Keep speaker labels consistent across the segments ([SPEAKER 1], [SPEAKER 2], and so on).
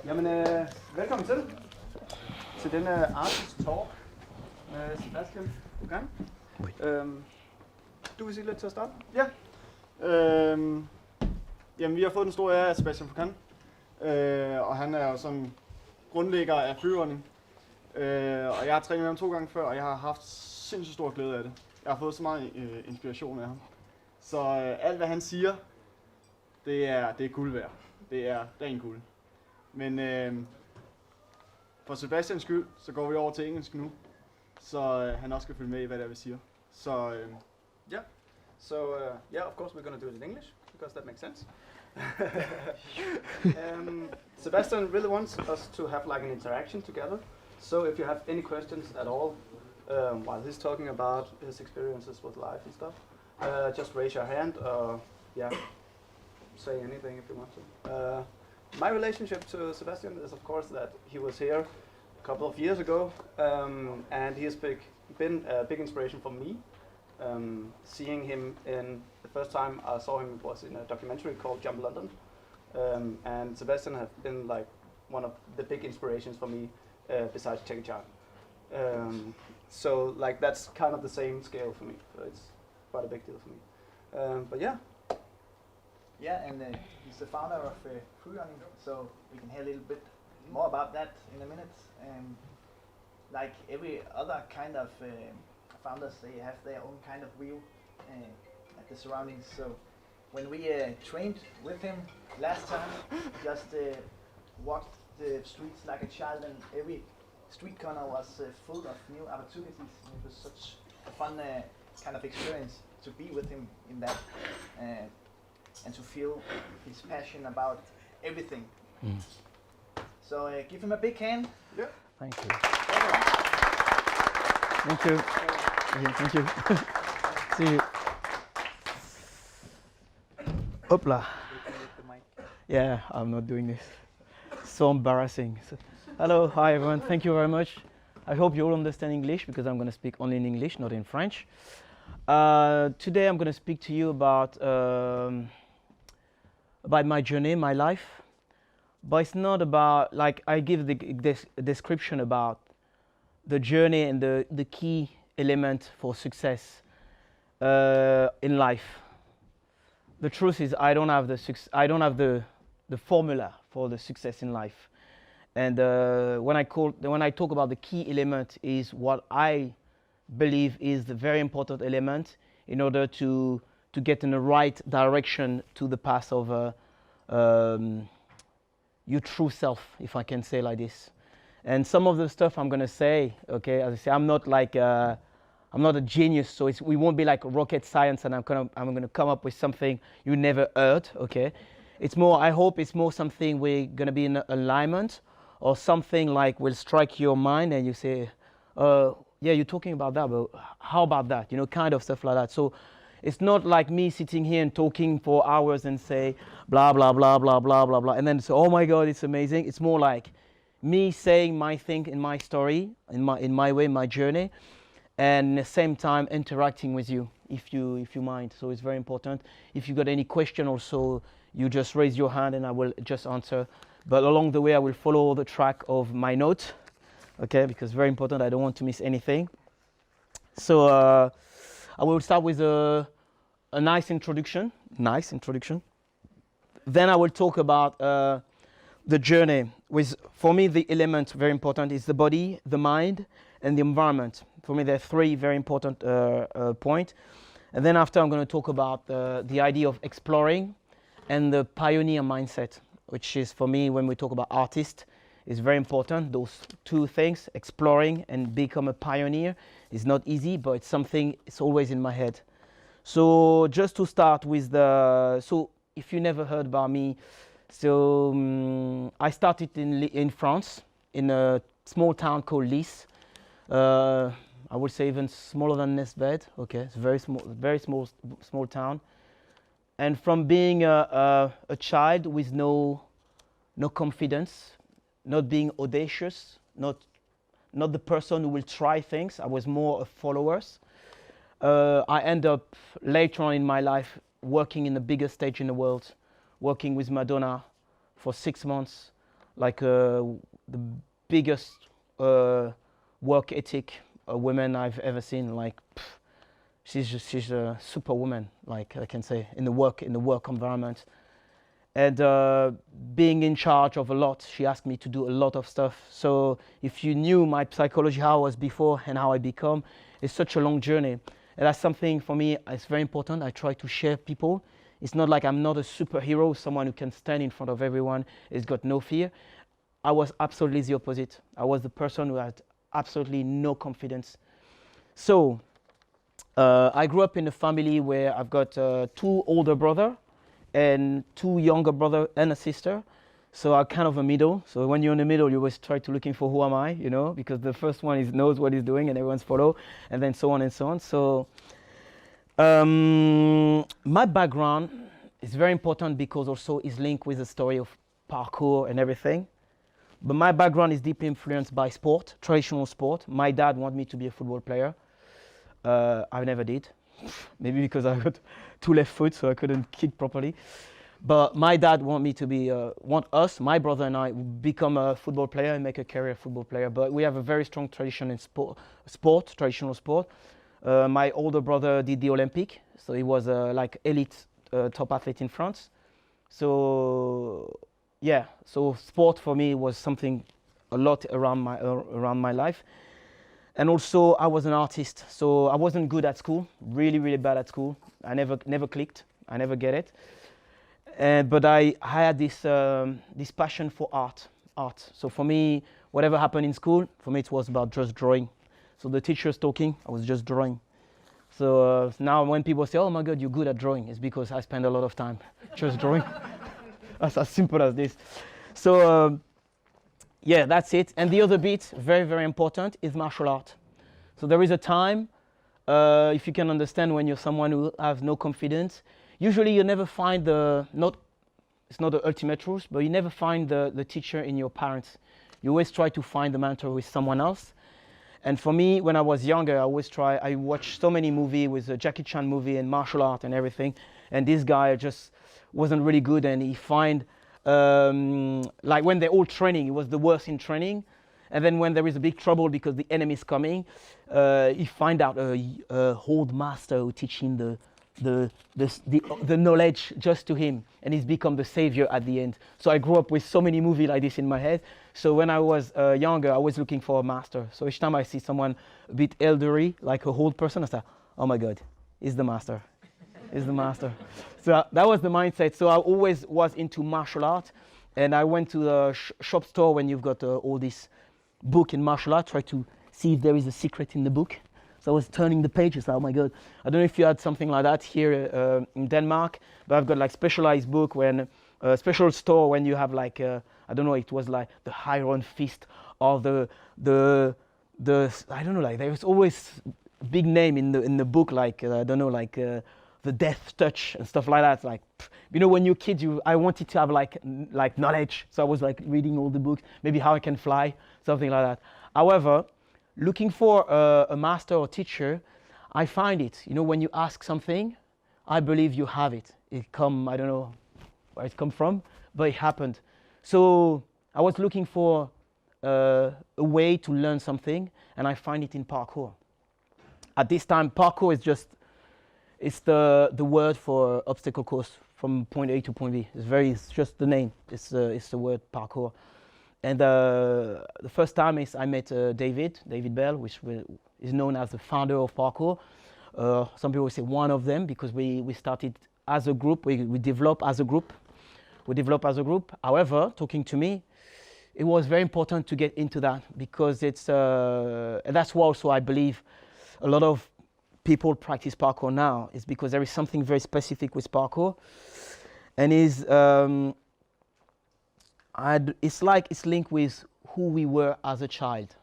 [SPEAKER 1] Jamen, velkommen til denne artist talk med Sébastien Foucan. Du vil sige lidt til at starte? Ja. Jamen, vi har fået den store ære af Sébastien Foucan, og han er jo sådan grundlægger af freerunning. Og jeg har trænet med ham 2 gange før, og jeg har haft sindssygt stor glæde af det. Jeg har fået så meget inspiration af ham. Så alt hvad han siger, det er guld værd. Det er ren guld. Men for Sebastians skyld, så går vi over til engelsk nu, så han også skal følge med i, hvad det er, vi siger. Så yeah. So yeah, of course we're gonna do it in English, because that makes sense. Sebastian really wants us to have like an interaction together. So if you have any questions at all while he's talking about his experiences with life and stuff, just raise your hand or yeah, say anything if you want to. My relationship to Sébastien is of course that he was here a couple of years ago, and he has been a big inspiration for me. Seeing him in the first time I saw him was in a documentary called Jump London, and Sébastien has been like one of the big inspirations for me besides Jackie Chan. So like that's kind of the same scale for me, so it's quite a big deal for me. But yeah.
[SPEAKER 2] Yeah, and he's the founder of freerunning, so we can hear a little bit more about that in a minute. Like every other kind of founders, they have their own kind of view at the surroundings. So when we trained with him last time, just walked the streets like a child, and every street corner was full of new opportunities. It was such a fun kind of experience to be with him in that. And to feel his passion about everything. So give him a big hand.
[SPEAKER 1] Yeah.
[SPEAKER 3] Thank you. Thank you. Thank you. See you. Hopla. Yeah, I'm not doing this. So embarrassing. So, hello, hi everyone. Thank you very much. I hope you all understand English because I'm going to speak only in English, not in French. Today I'm going to speak to you about my journey, my life, but it's not about, like, I give the description about the journey and the key element for success in life. The truth is I don't have the formula for the success in life, and when I talk about the key element is what I believe is the very important element in order to get in the right direction to the path of your true self, if I can say like this. And some of the stuff I'm gonna say, okay, as I say, I'm not a genius, so we won't be like rocket science, and I'm gonna come up with something you never heard, okay? It's more, I hope it's more something we're gonna be in alignment, or something like will strike your mind and you say, yeah, you're talking about that, but how about that? You know, kind of stuff like that. So it's not like me sitting here and talking for hours and say blah blah blah blah blah blah blah, and then say, oh my God, it's amazing. It's more like me saying my thing in my story, in my way, my journey, and at the same time interacting with you, if you mind. So it's very important. If you got any question, also you just raise your hand and I will just answer. But along the way, I will follow the track of my note. Okay, because very important, I don't want to miss anything. So I will start with a nice introduction. Then I will talk about the journey. For me, the element very important is the body, the mind, and the environment. For me, there are 3 very important points. And then after, I'm going to talk about the idea of exploring and the pioneer mindset, which is, for me, when we talk about artists, is very important. Those 2 things, exploring and become a pioneer, is not easy, but it's something, it's always in my head. So just to start with so if you never heard about me, so I started in France, in a small town called Lys. I would say even smaller than Naestved. Okay, it's very small town. And from being a child with no confidence, not being audacious, not the person who will try things. I was more a follower. I end up later on in my life working in the biggest stage in the world, working with Madonna for 6 months, like the biggest work ethic woman I've ever seen. Like she's a superwoman, like I can say, in the work environment. And being in charge of a lot, she asked me to do a lot of stuff. So if you knew my psychology, how I was before and how I become, it's such a long journey. And that's something for me, it's very important. I try to share people. It's not like I'm not a superhero, someone who can stand in front of everyone, has got no fear. I was absolutely the opposite. I was the person who had absolutely no confidence. So I grew up in a family where I've got 2 older brothers and 2 younger brothers and a sister. So I'm kind of a middle. So when you're in the middle, you always try to looking for who am I, you know, because the first one knows what he's doing and everyone's follow, and then so on and so on. So my background is very important because also is linked with the story of parkour and everything. But my background is deeply influenced by sport, traditional sport. My dad wanted me to be a football player. I never did. Maybe because I got 2 left foot, so I couldn't kick properly. But my dad want us, my brother and I, become a football player and make a career football player. But we have a very strong tradition in sport, traditional sport. My older brother did the Olympic, so he was like elite top athlete in France. So yeah, so sport for me was something a lot around my life. And also I was an artist, so I wasn't good at school, really bad at school. I never clicked, I never get it. But I had this passion for art. So for me, whatever happened in school, for me it was about just drawing. So the teacher's talking, I was just drawing. So now when people say, oh my God, you're good at drawing, it's because I spend a lot of time just drawing. That's as simple as this. So yeah, that's it. And the other bit, very important, is martial art. So there is a time, if you can understand, when you're someone who has no confidence, usually you never find it's not the ultimate truth, but you never find the teacher in your parents. You always try to find the mentor with someone else. And for me, when I was younger, I watched so many movies with a Jackie Chan movie and martial art and everything. And this guy just wasn't really good, and he like when they're all training, he was the worst in training. And then when there is a big trouble because the enemy is coming, he find out a old master who teach him the knowledge just to him, and he's become the savior at the end. So I grew up with so many movies like this in my head. So when I was younger, I was looking for a master. So each time I see someone a bit elderly, like a old person, I say, oh my God, he's the master. He's the master. So that was the mindset. So I always was into martial art, and I went to the shop store when you've got all this book in martial art, try to see if there is a secret in the book. So I was turning the pages. Oh my God! I don't know if you had something like that here in Denmark, but I've got like specialized book when special store when you have like I don't know. It was like the Iron Fist or the I don't know. Like there was always a big name in the book, like I don't know, like the Death Touch and stuff like that. Like you know, when you're kids, I wanted to have like knowledge. So I was like reading all the books, maybe how I can fly, something like that. However, looking for a master or teacher, I find it. You know, when you ask something, I believe you have it. I don't know where it come from, but it happened. So I was looking for a way to learn something, and I find it in parkour. At this time, parkour is it's the word for obstacle course from point A to point B. It's just the name. It's the word parkour. And the first time I met David Bell, which is known as the founder of parkour. Some people say one of them, because we started as a group. We developed as a group. However, talking to me, it was very important to get into that, because and that's why also I believe a lot of people practice parkour now, is because there is something very specific with parkour, and it's linked with who we were as a child.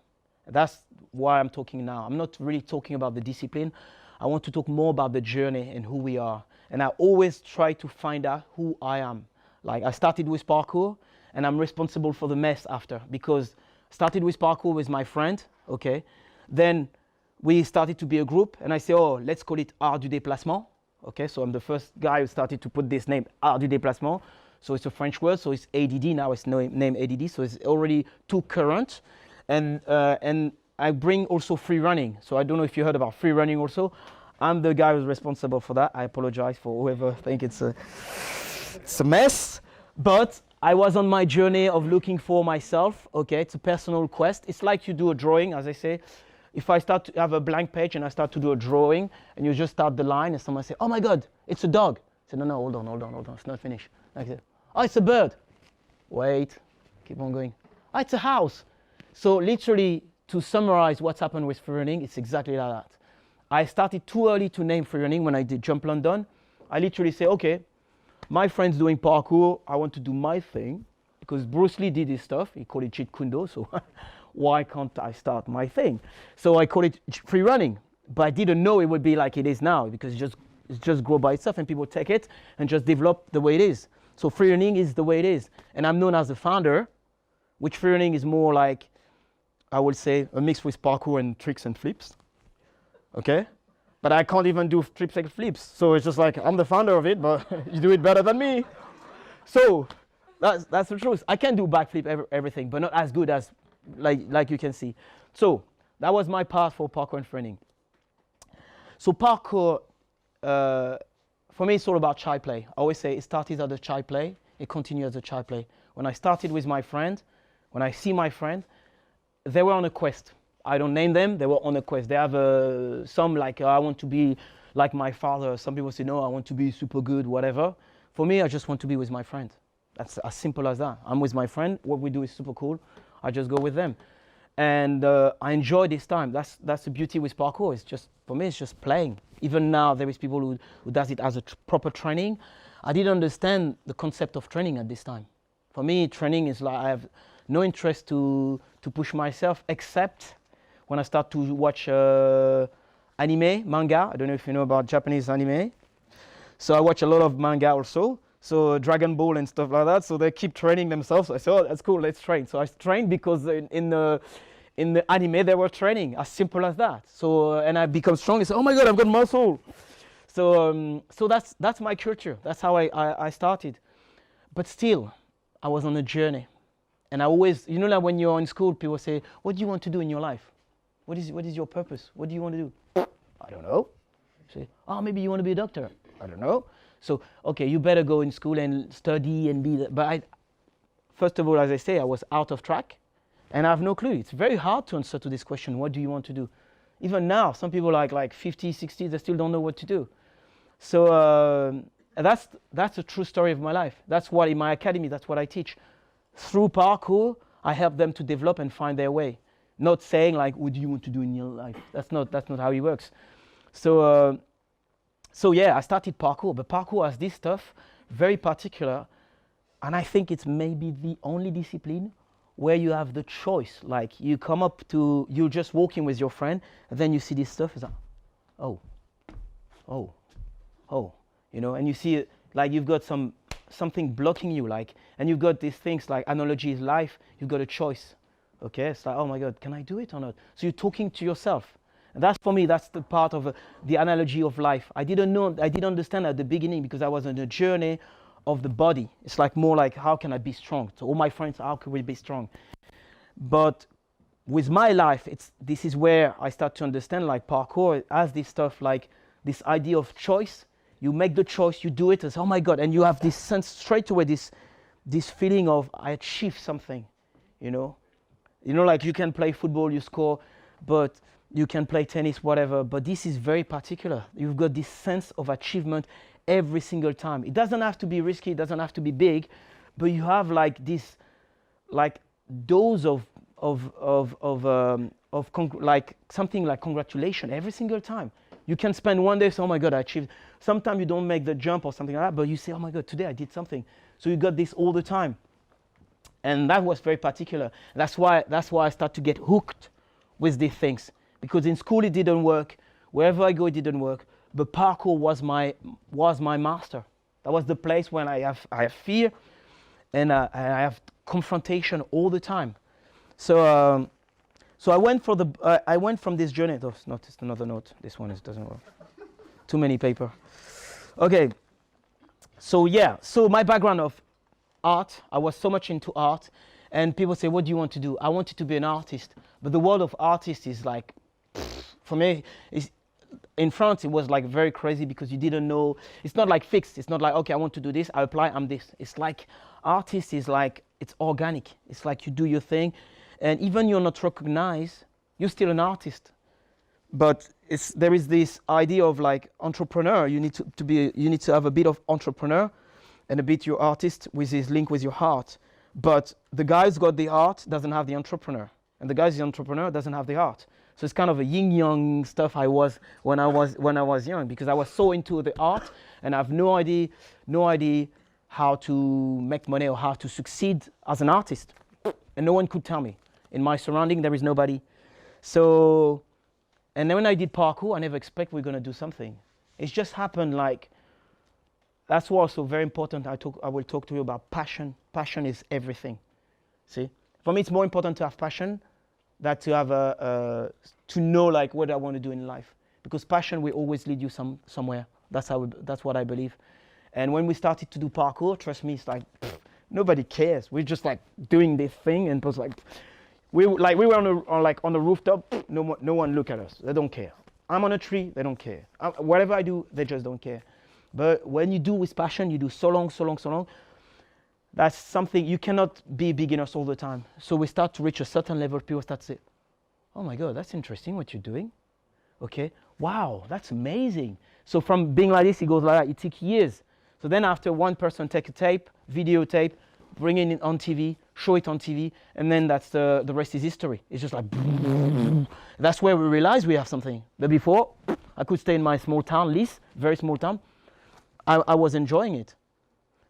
[SPEAKER 3] That's why I'm talking now. I'm not really talking about the discipline. I want to talk more about the journey and who we are. And I always try to find out who I am. Like I started with parkour, and I'm responsible for the mess after, because I started with parkour with my friend, okay? Then we started to be a group, and I say, oh, let's call it art du déplacement, Okay, so I'm the first guy who started to put this name, art du déplacement. So it's a French word, so it's ADD, now it's named ADD, so it's already too current. And I bring also free running. So I don't know if you heard about free running also. I'm the guy who's responsible for that. I apologize for whoever think it's a mess. But I was on my journey of looking for myself. Okay, it's a personal quest. It's like you do a drawing, as I say. If I start to have a blank page and I start to do a drawing, and you just start the line, and someone say, "Oh my God, it's a dog." I say, "No, hold on, it's not finished." Like that. "Oh, it's a bird." Wait, keep on going. "Oh, it's a house." So literally, to summarize what's happened with freerunning, it's exactly like that. I started too early to name freerunning when I did Jump London. I literally say, okay, my friend's doing parkour, I want to do my thing, because Bruce Lee did his stuff, he called it Jeet Kune Do, so why can't I start my thing? So I call it freerunning, but I didn't know it would be like it is now, because it's just grow by itself and people take it and just develop the way it is. So freerunning is the way it is. And I'm known as the founder, which freerunning is more like, I would say, a mix with parkour and tricks and flips. Okay? But I can't even do tricks and flips. So it's just like, I'm the founder of it, but you do it better than me. So that's the truth. I can do backflip, everything, but not as good as, like you can see. So that was my path for parkour and freerunning. So parkour, for me, it's all about child play. I always say it started as a child play, it continues as a child play. When I started with my friend, when I see my friend, they were on a quest. I don't name them, they were on a quest. They have some like, I want to be like my father. Some people say, no, I want to be super good, whatever. For me, I just want to be with my friend. That's as simple as that. I'm with my friend, what we do is super cool. I just go with them. And I enjoy this time. That's the beauty with parkour. It's just, for me, it's just playing. Even now, there is people who does it as a proper training. I didn't understand the concept of training at this time. For me, training is like, I have no interest to push myself, except when I start to watch anime, manga. I don't know if you know about Japanese anime. So I watch a lot of manga also. So Dragon Ball and stuff like that. So they keep training themselves. I say, oh, that's cool, let's train. So I trained because in the anime they were training, as simple as that. So and I become strong and say, oh my God, I've got muscle. So so that's my culture. That's how I started. But still, I was on a journey. And I always, you know, like when you're in school, people say, what do you want to do in your life? What is your purpose? What do you want to do? I don't know. Say, oh, maybe you want to be a doctor. I don't know. So, okay, you better go in school and study and be that. But first of all, as I say, I was out of track and I have no clue. It's very hard to answer to this question, what do you want to do? Even now, some people like 50, 60, they still don't know what to do. So that's a true story of my life. That's what in my academy, that's what I teach. Through parkour, I help them to develop and find their way. Not saying like, what do you want to do in your life? That's not how it works. So, so yeah, I started parkour, but parkour has this stuff, very particular, and I think it's maybe the only discipline where you have the choice. Like you come up to, you're just walking with your friend, and then you see this stuff, it's like, oh, you know, and you see it, like you've got something blocking you, like, and you've got these things like analogy is life, you've got a choice. Okay, it's like, oh my God, can I do it or not? So you're talking to yourself. And that's for me, that's the part of the analogy of life. I didn't understand at the beginning because I was on a journey of the body. It's like more like, how can I be strong? So all my friends, how can we be strong? But with my life, this is where I start to understand like parkour has this stuff like this idea of choice. You make the choice, you do it as, oh my God, and you have this sense straight away, this feeling of I achieved something, you know? You know, like you can play football, you score, but you can play tennis, whatever, but this is very particular. You've got this sense of achievement every single time. It doesn't have to be risky, it doesn't have to be big, but you have like this, like dose of like something like congratulation every single time. You can spend one day, say, oh my God, I achieved. Sometimes you don't make the jump or something like that, but you say, oh my God, today I did something. So you got this all the time. And that was very particular. That's why I start to get hooked with these things. Because in school it didn't work, wherever I go it didn't work, but parkour was my master. That was the place when I have fear and I have confrontation all the time. So so I went from this journey. Oh, it's not, it's another note. This one doesn't work. Too many paper. Okay. So yeah, so my background of art, I was so much into art, and people say, what do you want to do? I wanted to be an artist, but the world of artists is like, for me, in France, it was like very crazy because you didn't know, it's not like fixed. It's not like, okay, I want to do this, I apply, I'm this. It's like, artist is like, it's organic. It's like you do your thing, and even you're not recognized, you're still an artist. But there is this idea of like entrepreneur. You need you need to have a bit of entrepreneur and a bit your artist with his link with your heart. But the guy who's got the art doesn't have the entrepreneur, and the guy who's the entrepreneur doesn't have the art. So it's kind of a yin-yang stuff I was when I was young, because I was so into the art and I have no idea how to make money or how to succeed as an artist, and no one could tell me. In my surrounding, there is nobody. So, and then when I did parkour, I never expect we're gonna do something. It's just happened. Like, that's also very important. I will talk to you about passion. Passion is everything. See, for me, it's more important to have passion than to have to know like what I want to do in life, because passion will always lead you somewhere. That's what I believe. And when we started to do parkour, trust me, it's like nobody cares. We're just like doing this thing, and it was like we were on the rooftop. No one look at us. They don't care. I'm on a tree. They don't care. Whatever I do, they just don't care. But when you do with passion, you do so long. That's something you cannot be beginners all the time. So we start to reach a certain level. People start to say, "Oh my God, that's interesting what you're doing. Okay, wow, that's amazing." So from being like this, it goes like that. It takes years. So then after one person take a tape, videotape, bring it on TV, show it on TV, and then that's the rest is history. It's just like, that's where we realize we have something. But before, I could stay in my small town, Lys, very small town. I was enjoying it.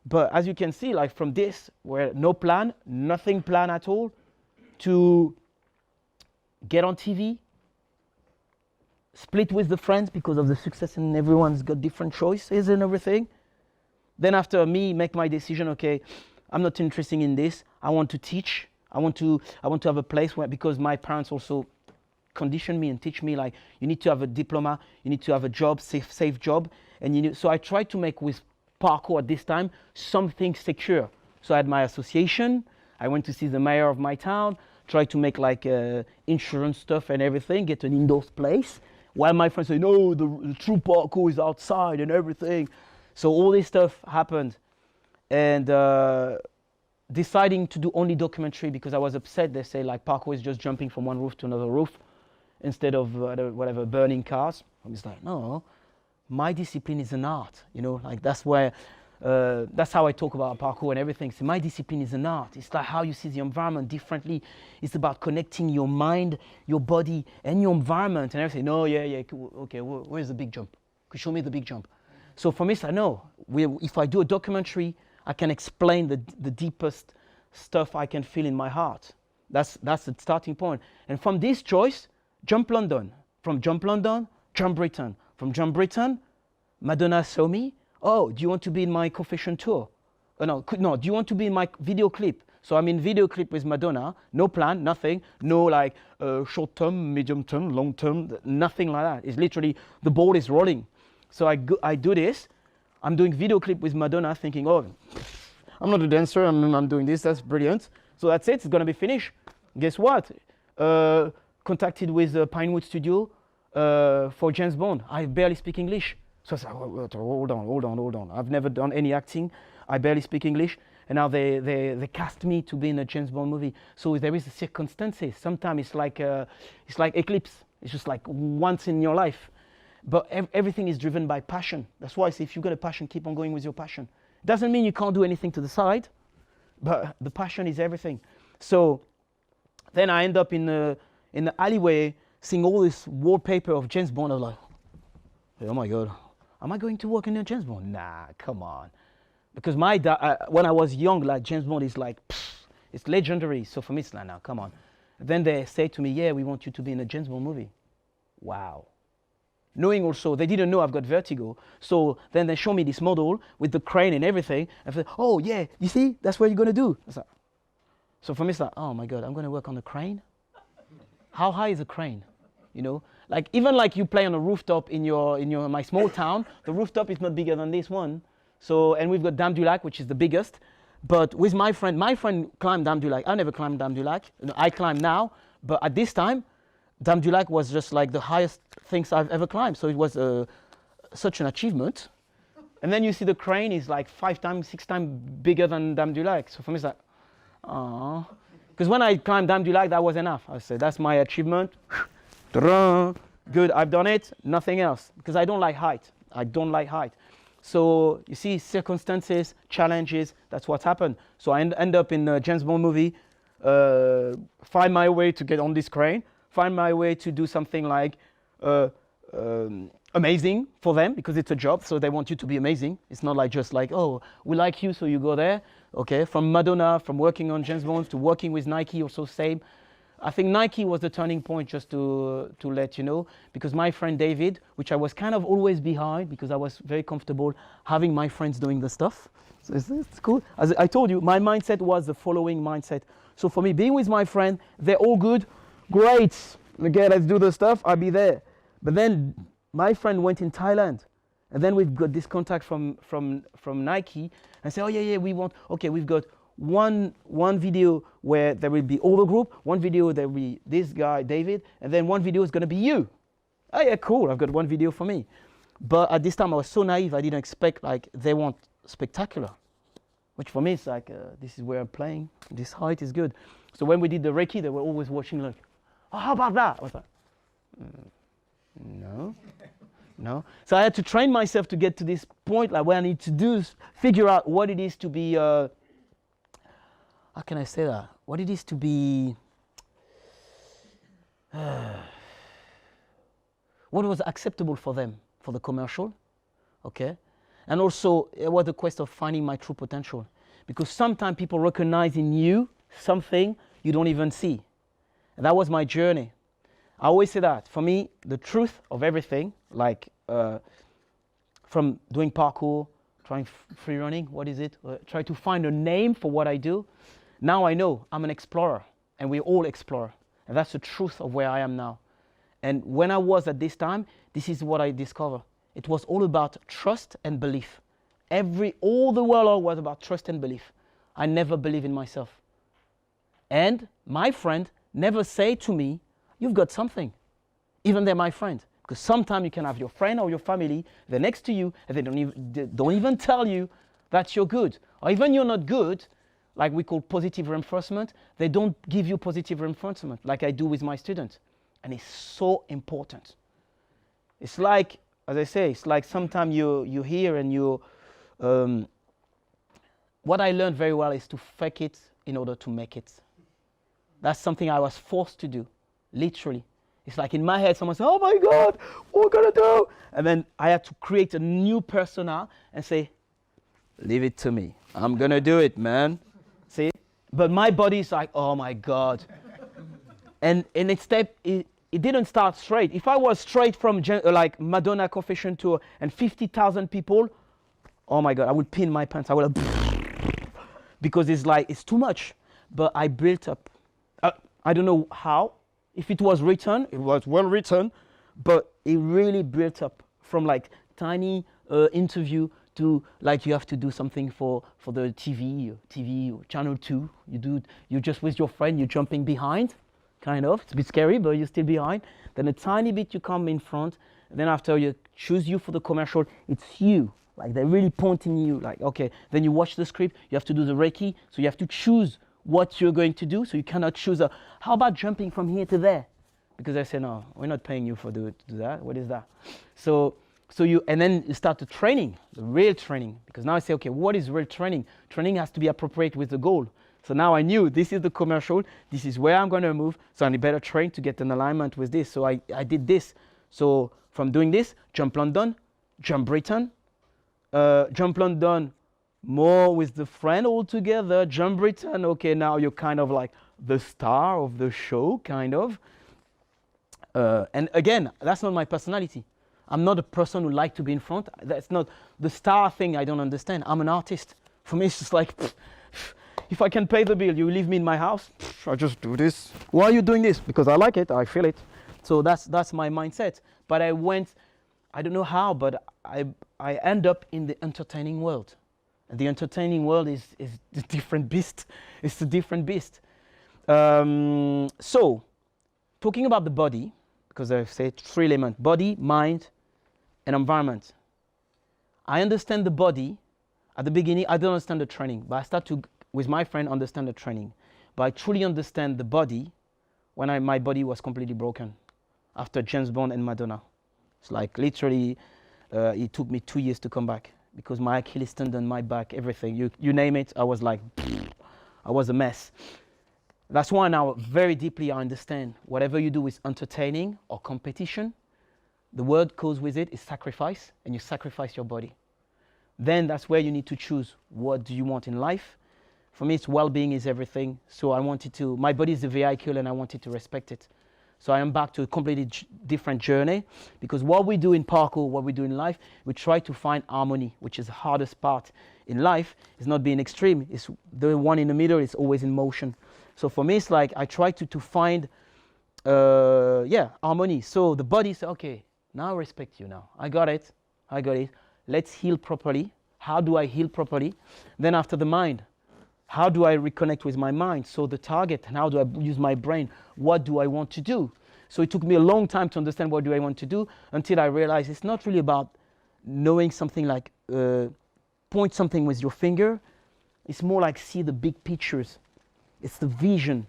[SPEAKER 3] But as you can see, like from this, where no plan, nothing planned at all, to get on TV, split with the friends because of the success, and everyone's got different choices and everything. Then after me make my decision, okay, I'm not interested in this. I want to teach. I want to have a place where, because my parents also conditioned me and teach me like, you need to have a diploma, you need to have a job, safe job. And so I tried to make with parkour at this time something secure. So I had my association. I went to see the mayor of my town, tried to make like insurance stuff and everything, get an indoor place. While my friends say, no, the true parkour is outside and everything. So all this stuff happened, and deciding to do only documentary because I was upset. They say like parkour is just jumping from one roof to another roof instead of whatever, burning cars. I was like, no, my discipline is an art, like that's how I talk about parkour and everything. So my discipline is an art. It's like how you see the environment differently. It's about connecting your mind, your body, and your environment and everything. No, yeah, okay, where's the big jump? Could you show me the big jump? So for me, I know if I do a documentary, I can explain the deepest stuff I can feel in my heart. That's the starting point. And from this choice, Jump London. From Jump London, Jump Britain. From Jump Britain, Madonna saw me. Oh, do you want to be in my confession tour? No, do you want to be in my video clip? So I'm in video clip with Madonna, no plan, nothing, no like short term, medium term, long term, nothing like that. It's literally, the ball is rolling. So I do this. I'm doing video clip with Madonna thinking, oh, I'm not a dancer, I'm doing this, that's brilliant. So that's it, it's gonna be finished. Guess what? Contacted with Pinewood Studio for James Bond. I barely speak English. So I said, hold on. I've never done any acting. I barely speak English. And now they cast me to be in a James Bond movie. So there is the circumstances. Sometimes it's like eclipse. It's just like once in your life. But everything is driven by passion. That's why I say if you've got a passion, keep on going with your passion. Doesn't mean you can't do anything to the side, but the passion is everything. So then I end up in the alleyway seeing all this wallpaper of James Bond. I was like, oh my God, am I going to work in a James Bond? Nah, come on. Because my dad, when I was young, like James Bond is like, it's legendary. So for me, it's like, nah, come on. Then they say to me, yeah, we want you to be in a James Bond movie. Wow. Knowing also, they didn't know I've got vertigo. So then they show me this model with the crane and everything. And I said, oh yeah, you see, that's what you're gonna do. Like, so for me, it's like, oh my God, I'm gonna work on the crane? How high is a crane? Like even like you play on a rooftop in my small town, the rooftop is not bigger than this one. So, and we've got Dame du Lac, which is the biggest. But with my friend climbed Dame du Lac. I never climbed Dame du Lac. I climb now, but at this time, Dame du Lac was just like the highest things I've ever climbed. So it was such an achievement. And then you see the crane is like 5 times, 6 times bigger than Dame du Lac. So for me, it's like, oh. Because when I climbed Dame du Lac, that was enough. I said, that's my achievement. Good, I've done it, nothing else. Because I don't like height. I don't like height. So you see, circumstances, challenges, that's what happened. So I end up in a James Bond movie, find my way to get on this crane, find my way to do something like amazing for them, because it's a job, so they want you to be amazing. It's not like just like, oh, we like you, so you go there. Okay, from Madonna, from working on James Bond to working with Nike, also same. I think Nike was the turning point, just to let you know, because my friend David, which I was kind of always behind because I was very comfortable having my friends doing the stuff. So it's cool. As I told you, my mindset was the following mindset. So for me, being with my friend, they're all good, great. Okay, let's do the stuff, I'll be there. But then my friend went in Thailand, and then we've got this contact from Nike, and say, oh yeah, we've got one video where there will be all the group, one video there will be this guy, David, and then one video is going to be you. Oh yeah, cool, I've got one video for me. But at this time I was so naive, I didn't expect like they want spectacular. Which for me is like, this is where I'm playing, this height is good. So when we did the Reiki, they were always watching like, oh, how about that? I was like, no. So I had to train myself to get to this point, like where I need to figure out what it is to be, how can I say that? What it is to be, what was acceptable for them, for the commercial, okay? And also, it was the quest of finding my true potential. Because sometimes people recognize in you something you don't even see. And that was my journey. I always say that, for me, the truth of everything, like from doing parkour, trying free running, what is it? Try to find a name for what I do. Now I know I'm an explorer, and we all explore. And that's the truth of where I am now. And when I was at this time, this is what I discovered. It was all about trust and belief. All the world was about trust and belief. I never believed in myself. And my friend never said to me, you've got something. Even they're my friend. Because sometimes you can have your friend or your family, they're next to you, and they don't even tell you that you're good. Or even you're not good, like we call positive reinforcement, they don't give you positive reinforcement like I do with my students. And it's so important. It's like, as I say, it's like sometimes you hear and what I learned very well is to fake it in order to make it. That's something I was forced to do, literally. It's like in my head, someone said, oh my God, what are we gonna do? And then I had to create a new persona and say, leave it to me. I'm gonna do it, man. See? But my body's like, oh my God. And it didn't start straight. If I was straight from like Madonna Confession Tour and 50,000 people, oh my God, I would pin my pants. I would because it's like, it's too much. But I built up. I don't know how. If it was written, it was well written, but it really built up from like tiny interview to like you have to do something for the TV channel 2. You're just with your friend, you're jumping behind. Kind of, it's a bit scary, but you're still behind. Then a tiny bit you come in front. And then after you choose you for the commercial, it's you. Like they're really pointing you. Like, okay, then you watch the script. You have to do the Reiki. So you have to choose what you're going to do. So you cannot choose how about jumping from here to there? Because I say, no, we're not paying you to do that. What is that? And then you start the training, the real training. Because now I say, okay, what is real training? Training has to be appropriate with the goal. So now I knew this is the commercial, this is where I'm going to move, so I need better train to get an alignment with this. So I did this. So from doing this, jump London, jump Britain, jump London more with the friend all together, jump Britain, okay, now you're kind of like the star of the show, kind of. And again, that's not my personality. I'm not a person who likes to be in front. That's not the star thing, I don't understand. I'm an artist. For me, it's just like, if I can pay the bill, you leave me in my house, I just do this. Why are you doing this? Because I like it, I feel it. So that's my mindset. But I don't know how, but I end up in the entertaining world. And the entertaining world is a different beast. It's a different beast. So, talking about the body, because I've said 3 elements, body, mind, and environment. I understand the body. At the beginning, I don't understand the training, but I start to, with my friend, understand the training. But I truly understand the body when my body was completely broken after James Bond and Madonna. It's like literally, it took me 2 years to come back because my Achilles tendon, my back, everything, you name it, I was like, I was a mess. That's why now very deeply I understand whatever you do is entertaining or competition, the word goes with it is sacrifice, and you sacrifice your body. Then that's where you need to choose what do you want in life. For me, it's well-being is everything. So I wanted to, my body is a vehicle and I wanted to respect it. So I am back to a completely different journey, because what we do in parkour, what we do in life, we try to find harmony, which is the hardest part in life. It's not being extreme. It's the one in the middle is always in motion. So for me, it's like I try to find, harmony. So the body says, okay, now I respect you now. I got it. Let's heal properly. How do I heal properly? Then after the mind, how do I reconnect with my mind? So the target, and how do I use my brain? What do I want to do? So it took me a long time to understand what do I want to do, until I realized it's not really about knowing something like point something with your finger. It's more like see the big pictures. It's the vision.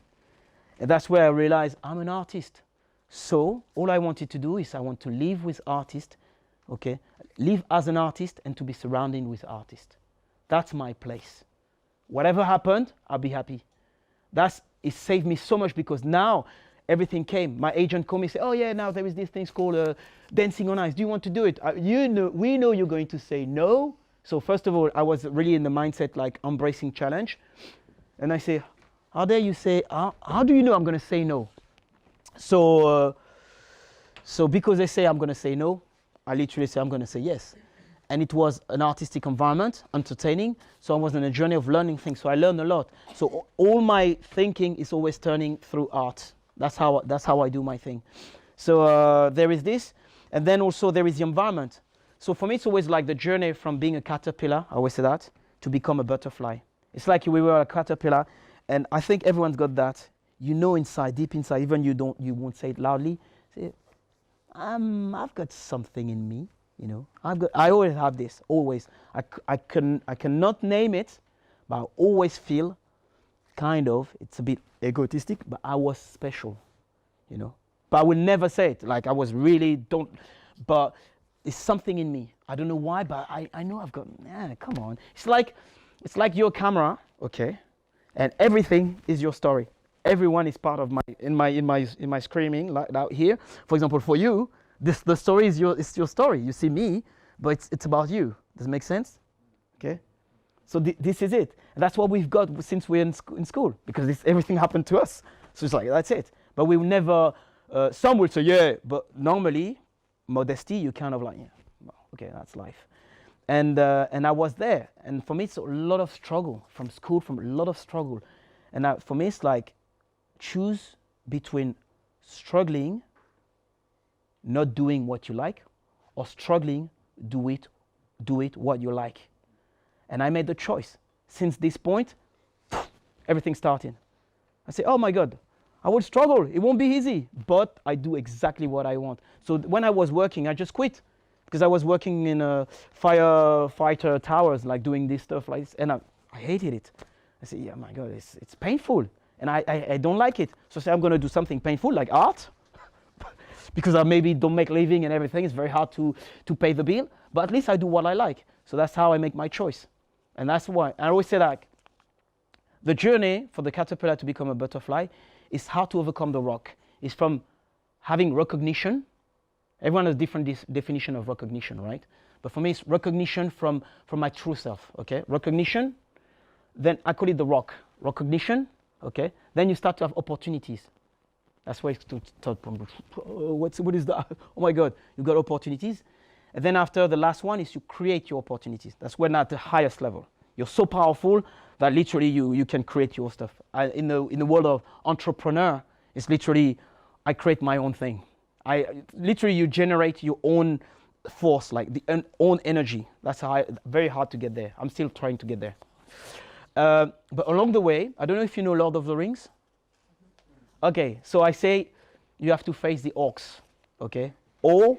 [SPEAKER 3] And that's where I realized I'm an artist. So all I wanted to do is I want to live with artists, okay? Live as an artist and to be surrounded with artists. That's my place. Whatever happened, I'll be happy. It saved me so much, because now everything came. My agent called me and said, oh yeah, now there is this thing called dancing on ice. Do you want to do it? We know you're going to say no. So first of all, I was really in the mindset like embracing challenge. And I say, how dare you say, how do you know I'm going to say no? So because they say I'm going to say no, I literally say I'm going to say yes. And it was an artistic environment, entertaining. So I was on a journey of learning things. So I learned a lot. So all my thinking is always turning through art. That's how I do my thing. So there is this. And then also there is the environment. So for me, it's always like the journey from being a caterpillar, I always say that, to become a butterfly. It's like we were a caterpillar. And I think everyone's got that. You know inside, deep inside, even you won't say it loudly. Say, I've got something in me, you know. I always have this, always. I cannot name it, but I always feel kind of, it's a bit egotistic, but I was special, you know. But I will never say it, like I was really, but it's something in me. I don't know why, but I know I've got, come on. It's like your camera, okay, and everything is your story. Everyone is part of my screaming, like out here. For example, for you, the story is your story. You see me, but it's about you. Does it make sense? Okay. So this is it. And that's what we've got since we're in school, because everything happened to us. So it's like, that's it. But we will never, some will say, yeah, but normally, modesty, you kind of like, yeah, well, okay, that's life. And I was there. And for me, it's a lot of struggle from school, from a lot of struggle. And for me, it's like, choose between struggling, not doing what you like, or struggling, do it what you like. And I made the choice. Since this point, everything started. I say, oh my God, I will struggle. It won't be easy, but I do exactly what I want. So when I was working, I just quit, because I was working in firefighter towers, like doing this stuff like this, and I hated it. I said, yeah, my God, it's painful. And I don't like it. So I say I'm going to do something painful like art, because I maybe don't make living and everything. It's very hard to pay the bill, but at least I do what I like. So that's how I make my choice. And that's why I always say that the journey for the caterpillar to become a butterfly is how to overcome the rock. It's from having recognition. Everyone has a different definition of recognition, right? But for me, it's recognition from my true self, okay? Recognition, then I call it the rock. Recognition, okay? Then you start to have opportunities. That's why it's to start from, what is that? Oh my God, you've got opportunities. And then after, the last one is you create your opportunities. That's when at the highest level. You're so powerful that literally you can create your stuff. In the world of entrepreneur, it's literally, I create my own thing. Literally you generate your own force, like the own energy. That's very hard to get there. I'm still trying to get there. But along the way, I don't know if you know Lord of the Rings. Okay, so I say you have to face the orcs. Okay, ORCS.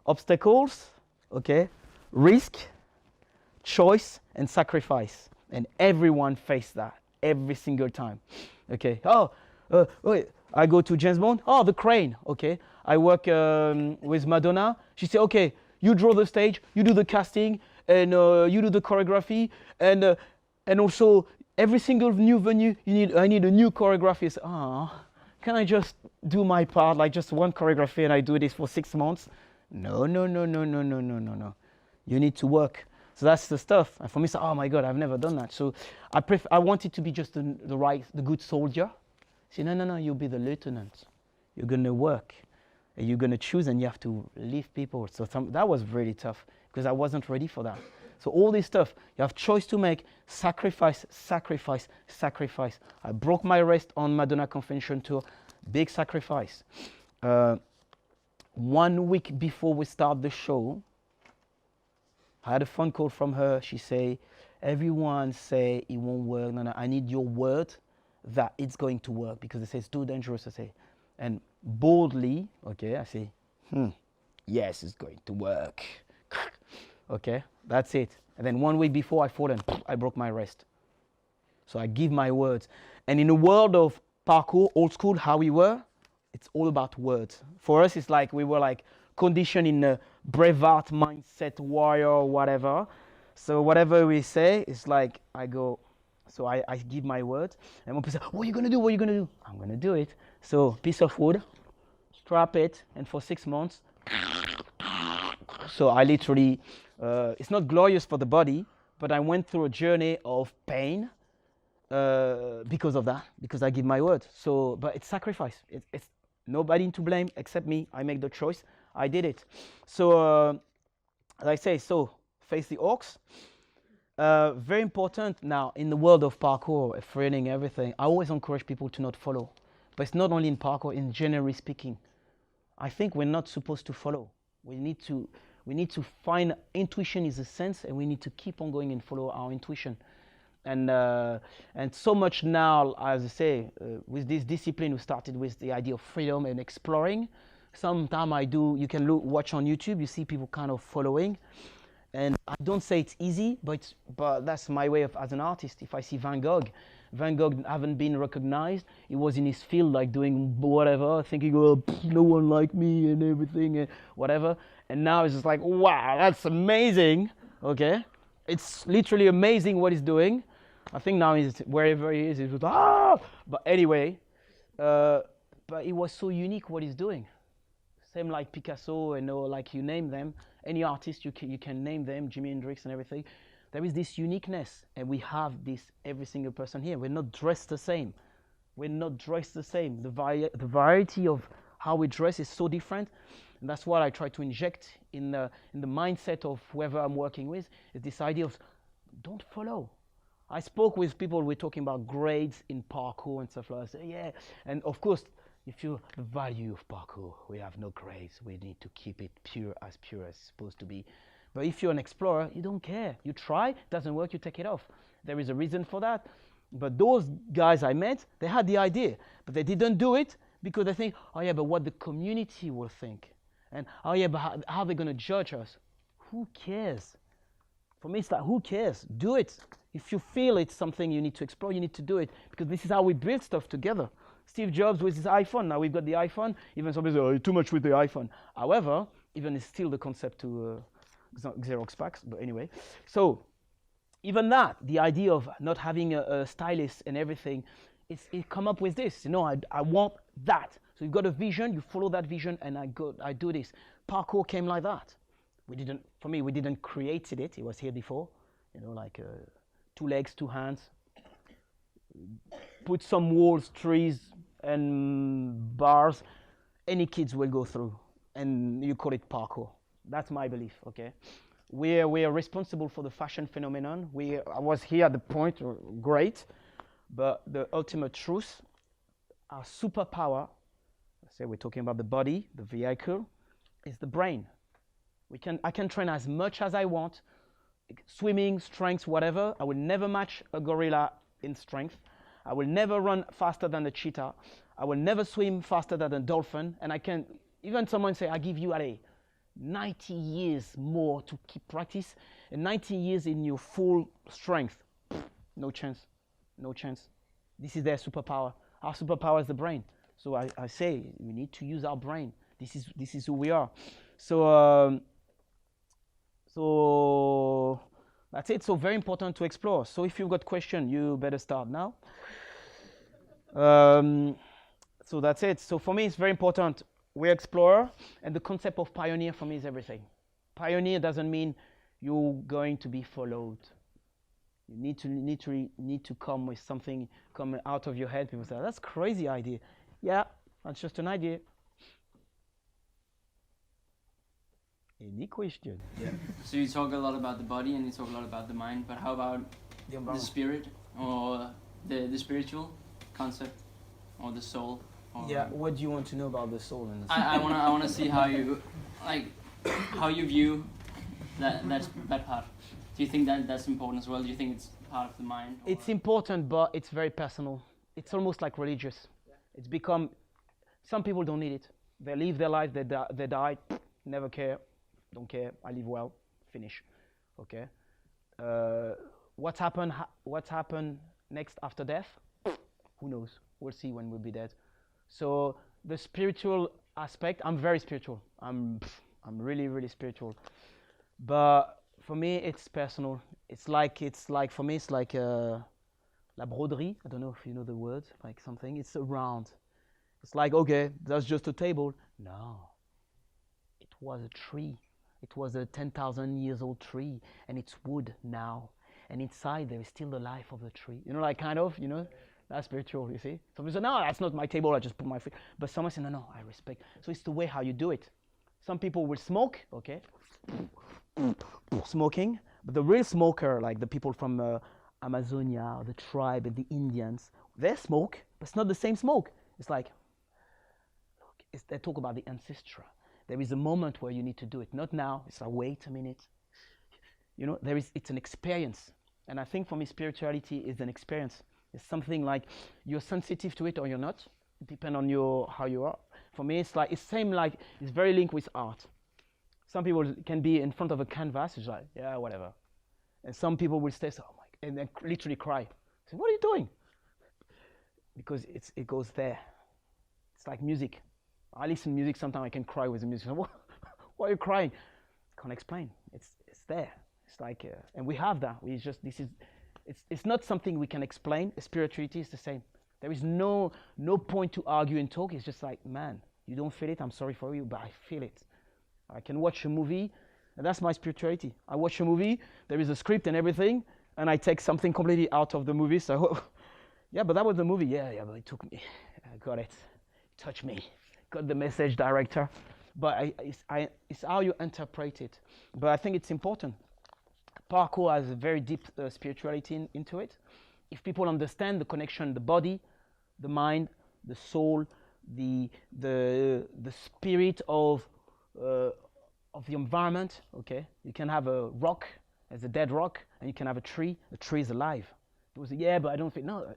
[SPEAKER 3] Obstacles. Okay, risk, choice, and sacrifice. And everyone faces that every single time. Okay. Wait. I go to James Bond. Oh, the crane. Okay. I work with Madonna. She said, okay, you draw the stage, you do the casting, and you do the choreography, and also every single new venue, I need a new choreography. Can I just do my part, like just one choreography, and I do this for 6 months? No. You need to work. So that's the stuff. And for me, it's oh my God, I've never done that. So I want it to be just the good soldier. Say, no, you'll be the lieutenant. You're going to work. And you're going to choose, and you have to leave people. So that was really tough because I wasn't ready for that. So all this stuff, you have choice to make, sacrifice. I broke my wrist on Madonna Convention Tour, big sacrifice. 1 week before we start the show, I had a phone call from her. She say, everyone say it won't work. No, I need your word that it's going to work because they say it's too dangerous. I say, and boldly, okay, I say, yes, it's going to work. Okay, that's it. And then 1 week before I fall and I broke my wrist. So I give my words. And in a world of parkour, old school, how we were, it's all about words. For us, it's like we were like conditioned in a Braveheart mindset, warrior, or whatever. So whatever we say, it's like I go, so I give my word. And when people say, what are you going to do? What are you going to do? I'm going to do it. So piece of wood, strap it, and for 6 months. So I literally, it's not glorious for the body, but I went through a journey of pain because of that, because I give my word. So, but it's sacrifice. It's nobody to blame except me. I make the choice. I did it. So, as I say, so face the orcs. Very important now in the world of parkour, freerunning, everything. I always encourage people to not follow. But it's not only in parkour, in generally speaking. I think we're not supposed to follow. We need to find intuition is a sense, and we need to keep on going and follow our intuition. And so much now, as I say, with this discipline, we started with the idea of freedom and exploring. Sometime you can watch on YouTube, you see people kind of following. And I don't say it's easy, but that's my way of, as an artist, if I see Van Gogh haven't been recognized. He was in his field, like doing whatever, thinking, oh, no one like me and everything, and whatever. And now it's just like, wow, that's amazing, okay? It's literally amazing what he's doing. I think now wherever he is, he's just, But anyway, but it was so unique what he's doing. Same like Picasso and like you name them, any artist you can name them, Jimi Hendrix and everything. There is this uniqueness, and we have this every single person here. We're not dressed the same. The variety of how we dress is so different, and that's what I try to inject in the mindset of whoever I'm working with. Is this idea of don't follow. I spoke with people. We're talking about grades in parkour and stuff like that. Yeah, and of course, if you the value of parkour, we have no grades. We need to keep it pure as it's supposed to be. But if you're an explorer, you don't care. You try, doesn't work, you take it off. There is a reason for that. But those guys I met, they had the idea, but they didn't do it because they think, oh yeah, but what the community will think. And oh yeah, but how are they going to judge us? Who cares? For me, it's like, who cares? Do it. If you feel it's something you need to explore, you need to do it. Because this is how we build stuff together. Steve Jobs with his iPhone. Now we've got the iPhone. Even somebody says, oh, too much with the iPhone. However, even it's still the concept to Xerox packs. But anyway, so even that, the idea of not having a stylist and everything, it come up with this. You know, I want that. So you've got a vision, you follow that vision, and I do this. Parkour came like that. We didn't create it. It was here before. You know, like 2 legs, 2 hands. Put some walls, trees, and bars. Any kids will go through, and you call it parkour. That's my belief. Okay, we are responsible for the fashion phenomenon. I was here at the point, great, but the ultimate truth, our superpower, say we're talking about the body, the vehicle, is the brain. I can train as much as I want, swimming, strength, whatever. I will never match a gorilla in strength. I will never run faster than a cheetah. I will never swim faster than a dolphin. And I can, even someone say, I give you 90 years more to keep practice, and 90 years in your full strength. No chance, no chance. This is their superpower. Our superpower is the brain. So I say we need to use our brain. This is who we are. So so that's it. So very important to explore. So if you've got questions, you better start now. So that's it. So for me, it's very important. We're explorer, and the concept of pioneer for me is everything. Pioneer doesn't mean you're going to be followed. You need to come with something coming out of your head. People say, that's a crazy idea. Yeah, that's just an idea. Any question?
[SPEAKER 4] Yeah. So you talk a lot about the body and you talk a lot about the mind, but how about the spirit or the spiritual concept or the soul? Or
[SPEAKER 3] yeah. What do you want to know about the soul and the
[SPEAKER 4] I wanna see how you view that part. Do you think that's important as well? Do you think it's part of the mind? Or?
[SPEAKER 3] It's important, but it's very personal. It's almost like religious. Yeah. It's become. Some people don't need it. They live their life. They die. Never care. Don't care. I live well. Finish. Okay. What's happened next after death? Who knows? We'll see when we'll be dead. So the spiritual aspect. I'm very spiritual. I'm really spiritual. But for me, it's personal. It's like for me, it's like la broderie. I don't know if you know the word. Like something. It's around. It's like, okay, that's just a table. No. It was a tree. It was a 10,000 years old tree, and it's wood now. And inside there is still the life of the tree. You know, like kind of, you know, that's spiritual, you see. Some people say, no, that's not my table, I just put my feet. But someone says, no, I respect. So it's the way how you do it. Some people will smoke, okay, smoking. But the real smoker, like the people from Amazonia, or the tribe, and the Indians, they smoke, but it's not the same smoke. It's like, look, they talk about the ancestral. There is a moment where you need to do it. Not now. It's like, wait a minute. You know, it's an experience. And I think for me, spirituality is an experience. It's something like you're sensitive to it or you're not. It depends on how you are. For me, it's very linked with art. Some people can be in front of a canvas. It's like, yeah, whatever. And some people will stay, oh my, and then literally cry. Say, what are you doing? Because it goes there. It's like music. I listen to music, sometimes I can cry with the music. Why are you crying? Can't explain. It's there. It's like, and we have that. It's not something we can explain. Spirituality is the same. There is no point to argue and talk. It's just like, man, you don't feel it. I'm sorry for you, but I feel it. I can watch a movie, and that's my spirituality. I watch a movie. There is a script and everything, and I take something completely out of the movie. So, yeah, but that was the movie. Yeah, but it took me. I got it. It touched me. Got the message, director. But it's how you interpret it. But I think it's important. Parkour has a very deep spirituality into it. If people understand the connection, the body, the mind, the soul, the spirit of the environment, okay? You can have a rock as a dead rock, and you can have a tree. The tree is alive. People say, yeah, but I don't think, no,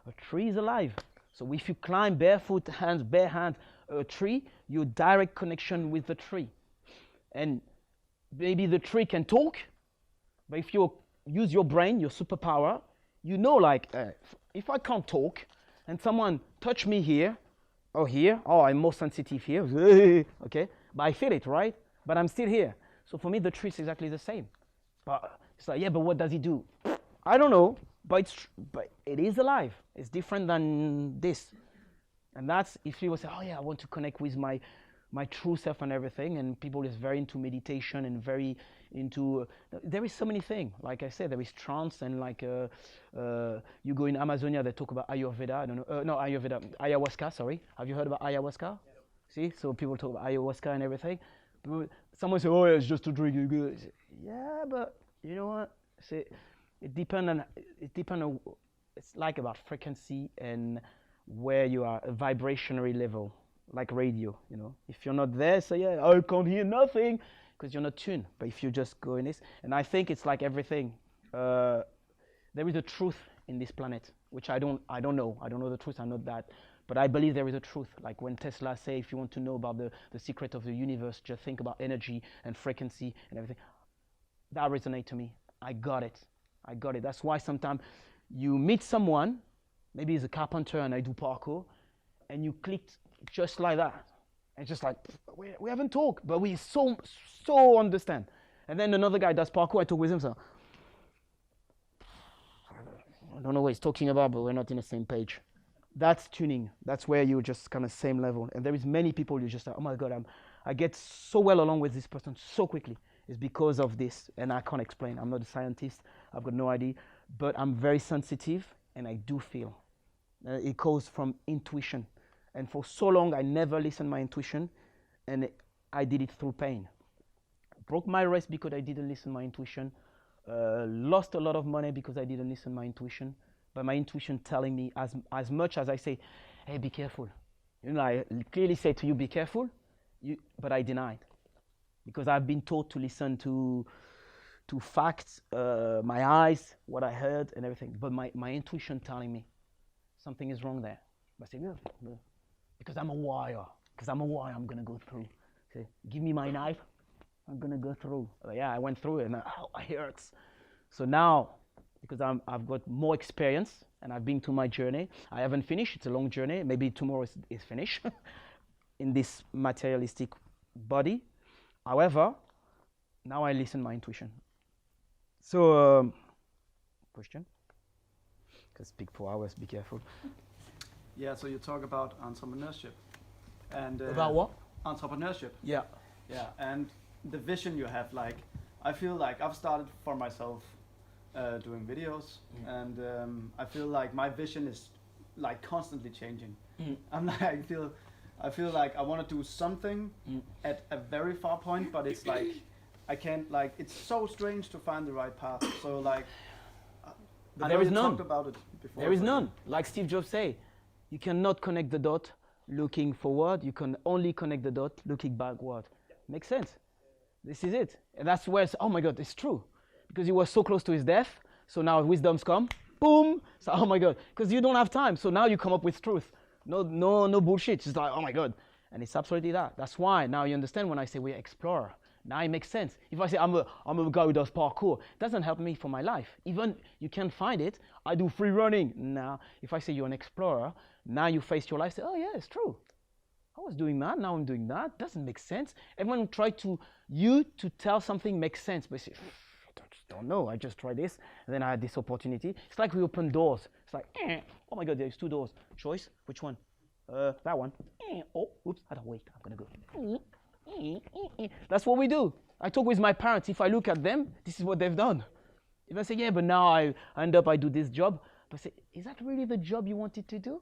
[SPEAKER 3] a tree is alive. So if you climb barefoot, bare hands, a tree, you're direct connection with the tree. And maybe the tree can talk, but if you use your brain, your superpower, you know, like, if I can't talk, and someone touch me here, I'm more sensitive here, okay? But I feel it, right? But I'm still here. So for me, the tree is exactly the same. But it's like, yeah, but what does it do? I don't know, but it is alive. It's different than this. And that's if you will say, oh yeah, I want to connect with my true self and everything. And people is very into meditation and very into, there is so many things. Like I said, there is trance and like you go in Amazonia, they talk about Ayurveda. I don't know, no Ayurveda, Ayahuasca, sorry. Have you heard about Ayahuasca? Yeah. See, so people talk about Ayahuasca and everything. Someone say, oh yeah, it's just a drink. Yeah, but you know what? See, it depends on, it's like about frequency and where you are, a vibrationary level, like radio, you know. If you're not there, say, yeah, I can't hear nothing, because you're not tuned. But if you just go in this, and I think it's like everything. There is a truth in this planet, which I don't know. I don't know the truth, I know that. But I believe there is a truth. Like when Tesla say, if you want to know about the secret of the universe, just think about energy and frequency and everything. That resonates to me. I got it. That's why sometimes you meet someone, maybe he's a carpenter and I do parkour, and you clicked just like that. And just like, we haven't talked, but we so understand. And then another guy does parkour, I talk with him, so I don't know what he's talking about, but we're not in the same page. That's tuning. That's where you're just kind of same level. And there is many people you just like, oh my God, I get so well along with this person so quickly. It's because of this, and I can't explain. I'm not a scientist. I've got no idea, but I'm very sensitive, and I do feel. It goes from intuition. And for so long, I never listened to my intuition, and I did it through pain. Broke my wrist because I didn't listen to my intuition. Lost a lot of money because I didn't listen to my intuition. But my intuition telling me, as much as I say, hey, be careful. You know, I clearly say to you, be careful, but I denied. Because I've been taught to listen to facts, my eyes, what I heard and everything. But my intuition telling me something is wrong there. I say, no, because I'm a warrior. I'm going to go through. Say, give me my knife, I'm going to go through. Yeah, I went through it and it hurts. So now, because I've got more experience and I've been to my journey, I haven't finished. It's a long journey. Maybe tomorrow is finished in this materialistic body. However, now I listen to my intuition. So, question? Can speak for hours, be careful.
[SPEAKER 1] Yeah, so you talk about entrepreneurship. And
[SPEAKER 3] about what?
[SPEAKER 1] Entrepreneurship.
[SPEAKER 3] Yeah.
[SPEAKER 1] Yeah, and the vision you have, like, I feel like I've started for myself doing videos, and I feel like my vision is like constantly changing. I'm like, I feel like I want to do something at a very far point, but it's like I can't, like, it's so strange to find the right path. So like,
[SPEAKER 3] there is none.
[SPEAKER 1] Talked about it before.
[SPEAKER 3] There is none. Like Steve Jobs say, you cannot connect the dot looking forward. You can only connect the dot looking backward. Makes sense. This is it. And that's where it's, oh my God, it's true. Because he was so close to his death. So now wisdoms come, boom. So, oh my God, because you don't have time. So now you come up with truth. No bullshit. It's like, oh my God. And it's absolutely that. That's why now you understand when I say we're explorer. Now it makes sense. If I say I'm a guy who does parkour, it doesn't help me for my life. Even you can't find it. I do free running. Now, if I say you're an explorer, now you face your life, say, oh yeah, it's true. I was doing that, now I'm doing that. Doesn't make sense. Everyone try to tell something makes sense, but you say, I just don't know. I just tried this, and then I had this opportunity. It's like we open doors. It's like, oh my God, there's 2 doors. Choice, which one? That one. Oh, oops, I don't wait. I'm gonna go. That's what we do. I talk with my parents. If I look at them, this is what they've done. If I say, yeah, but now I do this job, but I say, is that really the job you wanted to do?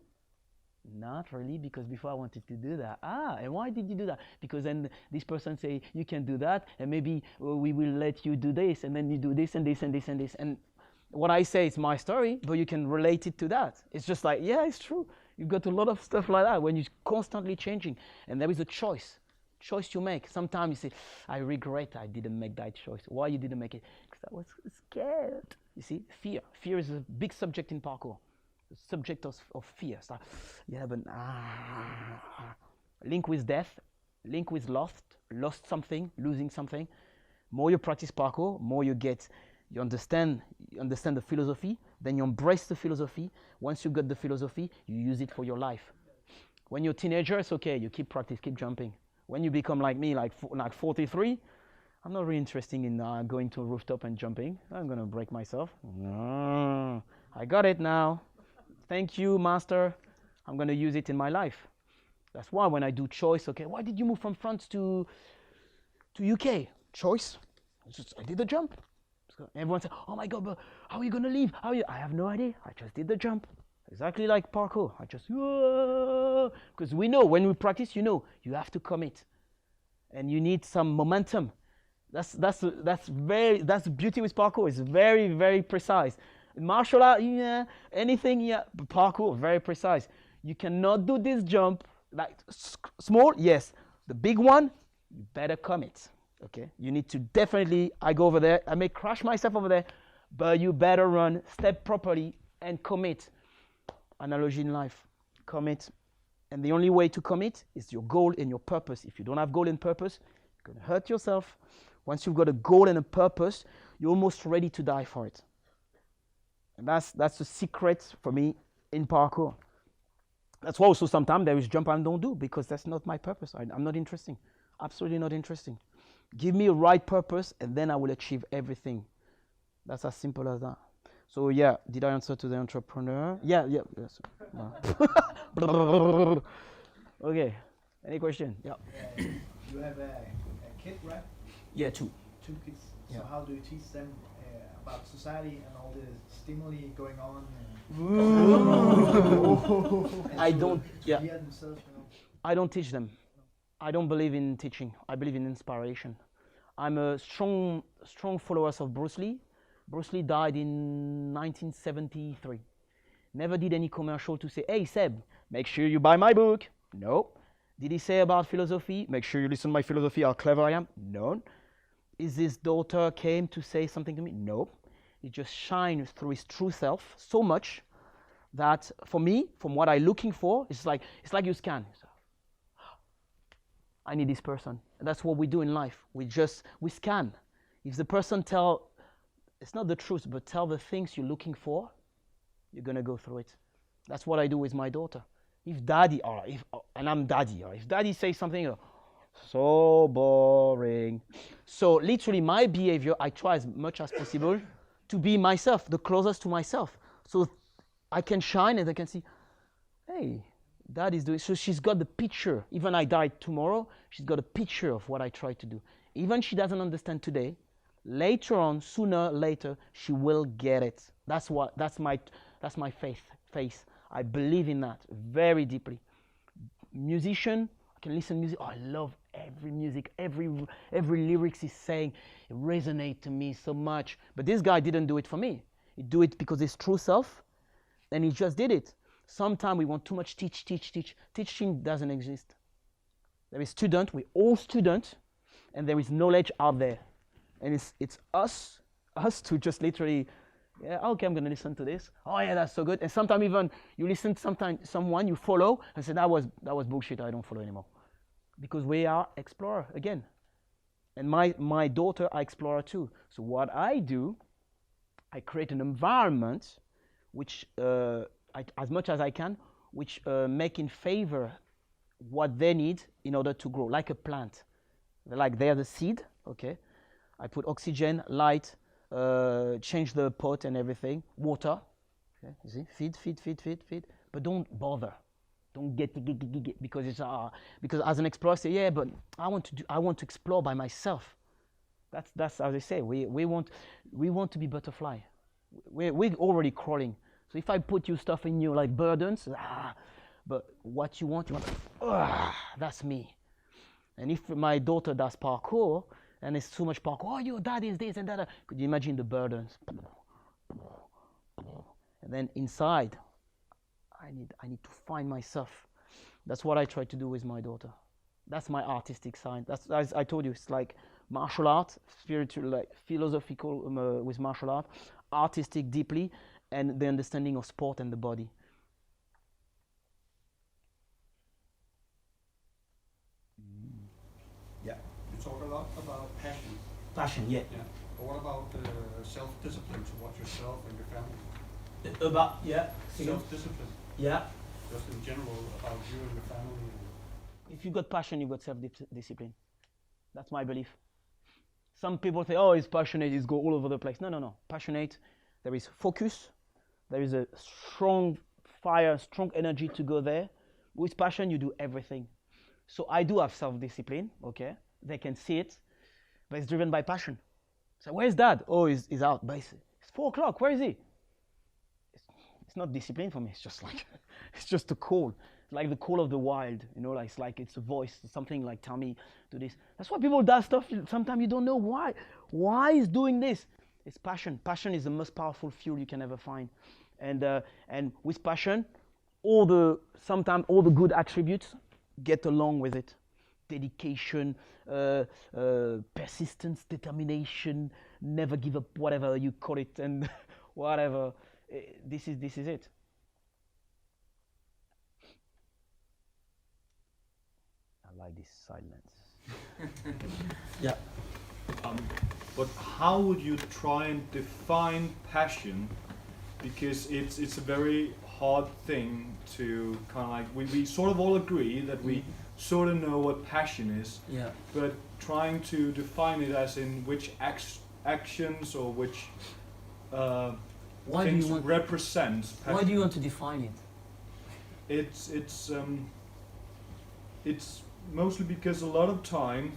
[SPEAKER 3] Not really, because before I wanted to do that. And why did you do that? Because then this person say, you can do that, and maybe we will let you do this, and then you do this and this and this and this. And what I say is my story, but you can relate it to that. It's just like, yeah, it's true. You've got a lot of stuff like that when you're constantly changing, and there is a choice you make. Sometimes you say, I regret I didn't make that choice. Why you didn't make it? Because I was scared. You see, fear. Fear is a big subject in parkour. The subject of fear. So, yeah, but link with death, link with lost something, losing something. More you practice parkour, more you understand the philosophy, then you embrace the philosophy. Once you got the philosophy, you use it for your life. When you're a teenager, it's okay, you keep practice, keep jumping. When you become like me, like 43, I'm not really interested in going to a rooftop and jumping. I'm gonna break myself. No, I got it now. Thank you, master. I'm gonna use it in my life. That's why when I do choice, okay, why did you move from France to UK? Choice. I did the jump. So everyone said, oh my God, but how are you gonna leave? I have no idea. I just did the jump. Exactly like parkour. I just, because we know when we practice, you know, you have to commit, and you need some momentum. That's the beauty with parkour. It's very, very precise. Martial art, yeah, anything, yeah, but parkour, very precise. You cannot do this jump like small, yes. The big one, you better commit. Okay, you need to definitely. I go over there. I may crash myself over there, but you better run, step properly, and commit. Analogy in life, commit. And the only way to commit is your goal and your purpose. If you don't have goal and purpose, you're gonna hurt yourself. Once you've got a goal and a purpose, you're almost ready to die for it. And that's the secret for me in parkour. That's why also sometimes there is jump I don't do, because that's not my purpose. I'm not interesting. Absolutely not interesting. Give me a right purpose and then I will achieve everything. That's as simple as that. So yeah, did I answer to the entrepreneur? Yeah. Yes. Okay. Any question? Yeah.
[SPEAKER 2] You have a kid, right?
[SPEAKER 3] Yeah, two.
[SPEAKER 2] 2 kids.
[SPEAKER 3] Yeah.
[SPEAKER 2] So how do you teach them about society and all the stimuli going on?
[SPEAKER 3] I don't. Yeah.
[SPEAKER 2] Hear themselves, you know?
[SPEAKER 3] I don't teach them. I don't believe in teaching. I believe in inspiration. I'm a strong follower of Bruce Lee. Bruce Lee died in 1973. Never did any commercial to say, hey Seb, make sure you buy my book. No. Did he say about philosophy? Make sure you listen to my philosophy, how clever I am? No. Is his daughter came to say something to me? No. He just shines through his true self so much that for me, from what I'm looking for, it's like you scan. I need this person. And that's what we do in life. We scan. If the person it's not the truth, but tell the things you're looking for, you're gonna go through it. That's what I do with my daughter. If daddy, and I'm daddy, if daddy says something, so boring. So literally my behavior, I try as much as possible to be myself, the closest to myself. So I can shine and I can see, hey, Dad is doing, so she's got the picture. Even I die tomorrow, she's got a picture of what I try to do. Even she doesn't understand today, later on, sooner or later, she will get it. That's my faith. I believe in that very deeply. Musician, I can listen to music. Oh, I love every music, every lyrics he's saying. It resonates to me so much. But this guy didn't do it for me. He do it because his true self, and he just did it. Sometimes we want too much teach. Teaching doesn't exist. There is student, we all student, and there is knowledge out there. And it's us to just literally, yeah, okay, I'm gonna listen to this. Oh yeah, that's so good. And sometimes even you listen to someone you follow and say that was bullshit, I don't follow anymore. Because we are explorer again. And my daughter are explorer too. So what I do, I create an environment which as much as I can, which make in favor what they need in order to grow, like a plant. They're the seed, okay? I put oxygen, light, change the pot and everything, water, okay? You see, feed, but don't bother. Don't get because it's because as an explorer, I say, yeah, but I want to explore by myself. That's how they say. We want to be butterfly. We're already crawling. So if I put you stuff in you like burdens, but what you want, that's me. And if my daughter does parkour, and it's too much parkour, oh, your dad is this and that, could you imagine the burdens? And then inside, I need to find myself. That's what I try to do with my daughter. That's my artistic side. That's, as I told you, it's like martial art, spiritual, like philosophical with martial art, artistic deeply, and the understanding of sport and the body.
[SPEAKER 5] Yeah. You talk a lot about passion.
[SPEAKER 3] Passion, yeah.
[SPEAKER 5] Yeah. But what about self-discipline towards yourself and your family?
[SPEAKER 3] About, yeah.
[SPEAKER 5] Self-discipline.
[SPEAKER 3] Yeah.
[SPEAKER 5] Just in general about you and your family.
[SPEAKER 3] If you got passion, you got self-discipline. That's my belief. Some people say, oh, he's passionate, he's go all over the place. No. Passionate, there is focus. There is a strong fire, strong energy to go there. With passion, you do everything. So I do have self-discipline, okay? They can see it, but it's driven by passion. So where's Dad? Oh, he's out. But it's 4 o'clock, where is he? It's not discipline for me, it's just like, it's just a call. It's like the call of the wild, you know, like it's a voice, something like tell me, do this. That's why people do stuff, sometimes you don't know why. Why is doing this? It's passion. Passion is the most powerful fuel you can ever find. And with passion, sometimes all the good attributes get along with it. Dedication, persistence, determination, never give up, whatever you call it, and whatever. This is it. I like this silence.
[SPEAKER 6] Yeah. But how would you try and define passion? Because it's a very hard thing to kind of like, we sort of all agree that we sort of know what passion is,
[SPEAKER 7] Yeah.
[SPEAKER 6] but trying to define it as in which actions or which
[SPEAKER 7] Why do
[SPEAKER 6] things
[SPEAKER 7] you want?
[SPEAKER 6] represent passion.
[SPEAKER 7] Why do you want to define it?
[SPEAKER 6] It's mostly because a lot of time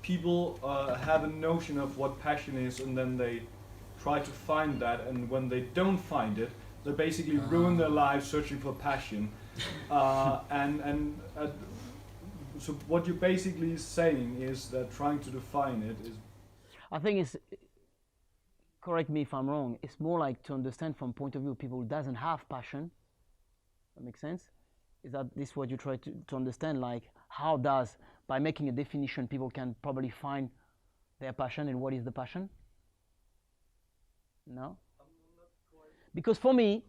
[SPEAKER 6] people have a notion of what passion is, and then they try to find that, and when they don't find it, they basically ruin their lives searching for passion. So what you're basically saying is that trying to define it is.
[SPEAKER 3] I think it's, correct me if I'm wrong, it's more like to understand from point of view of people who doesn't have passion. That makes sense? Is that this what you try to understand? Like, how does, by making a definition, people can probably find their passion, and what is the passion? No? Because for me,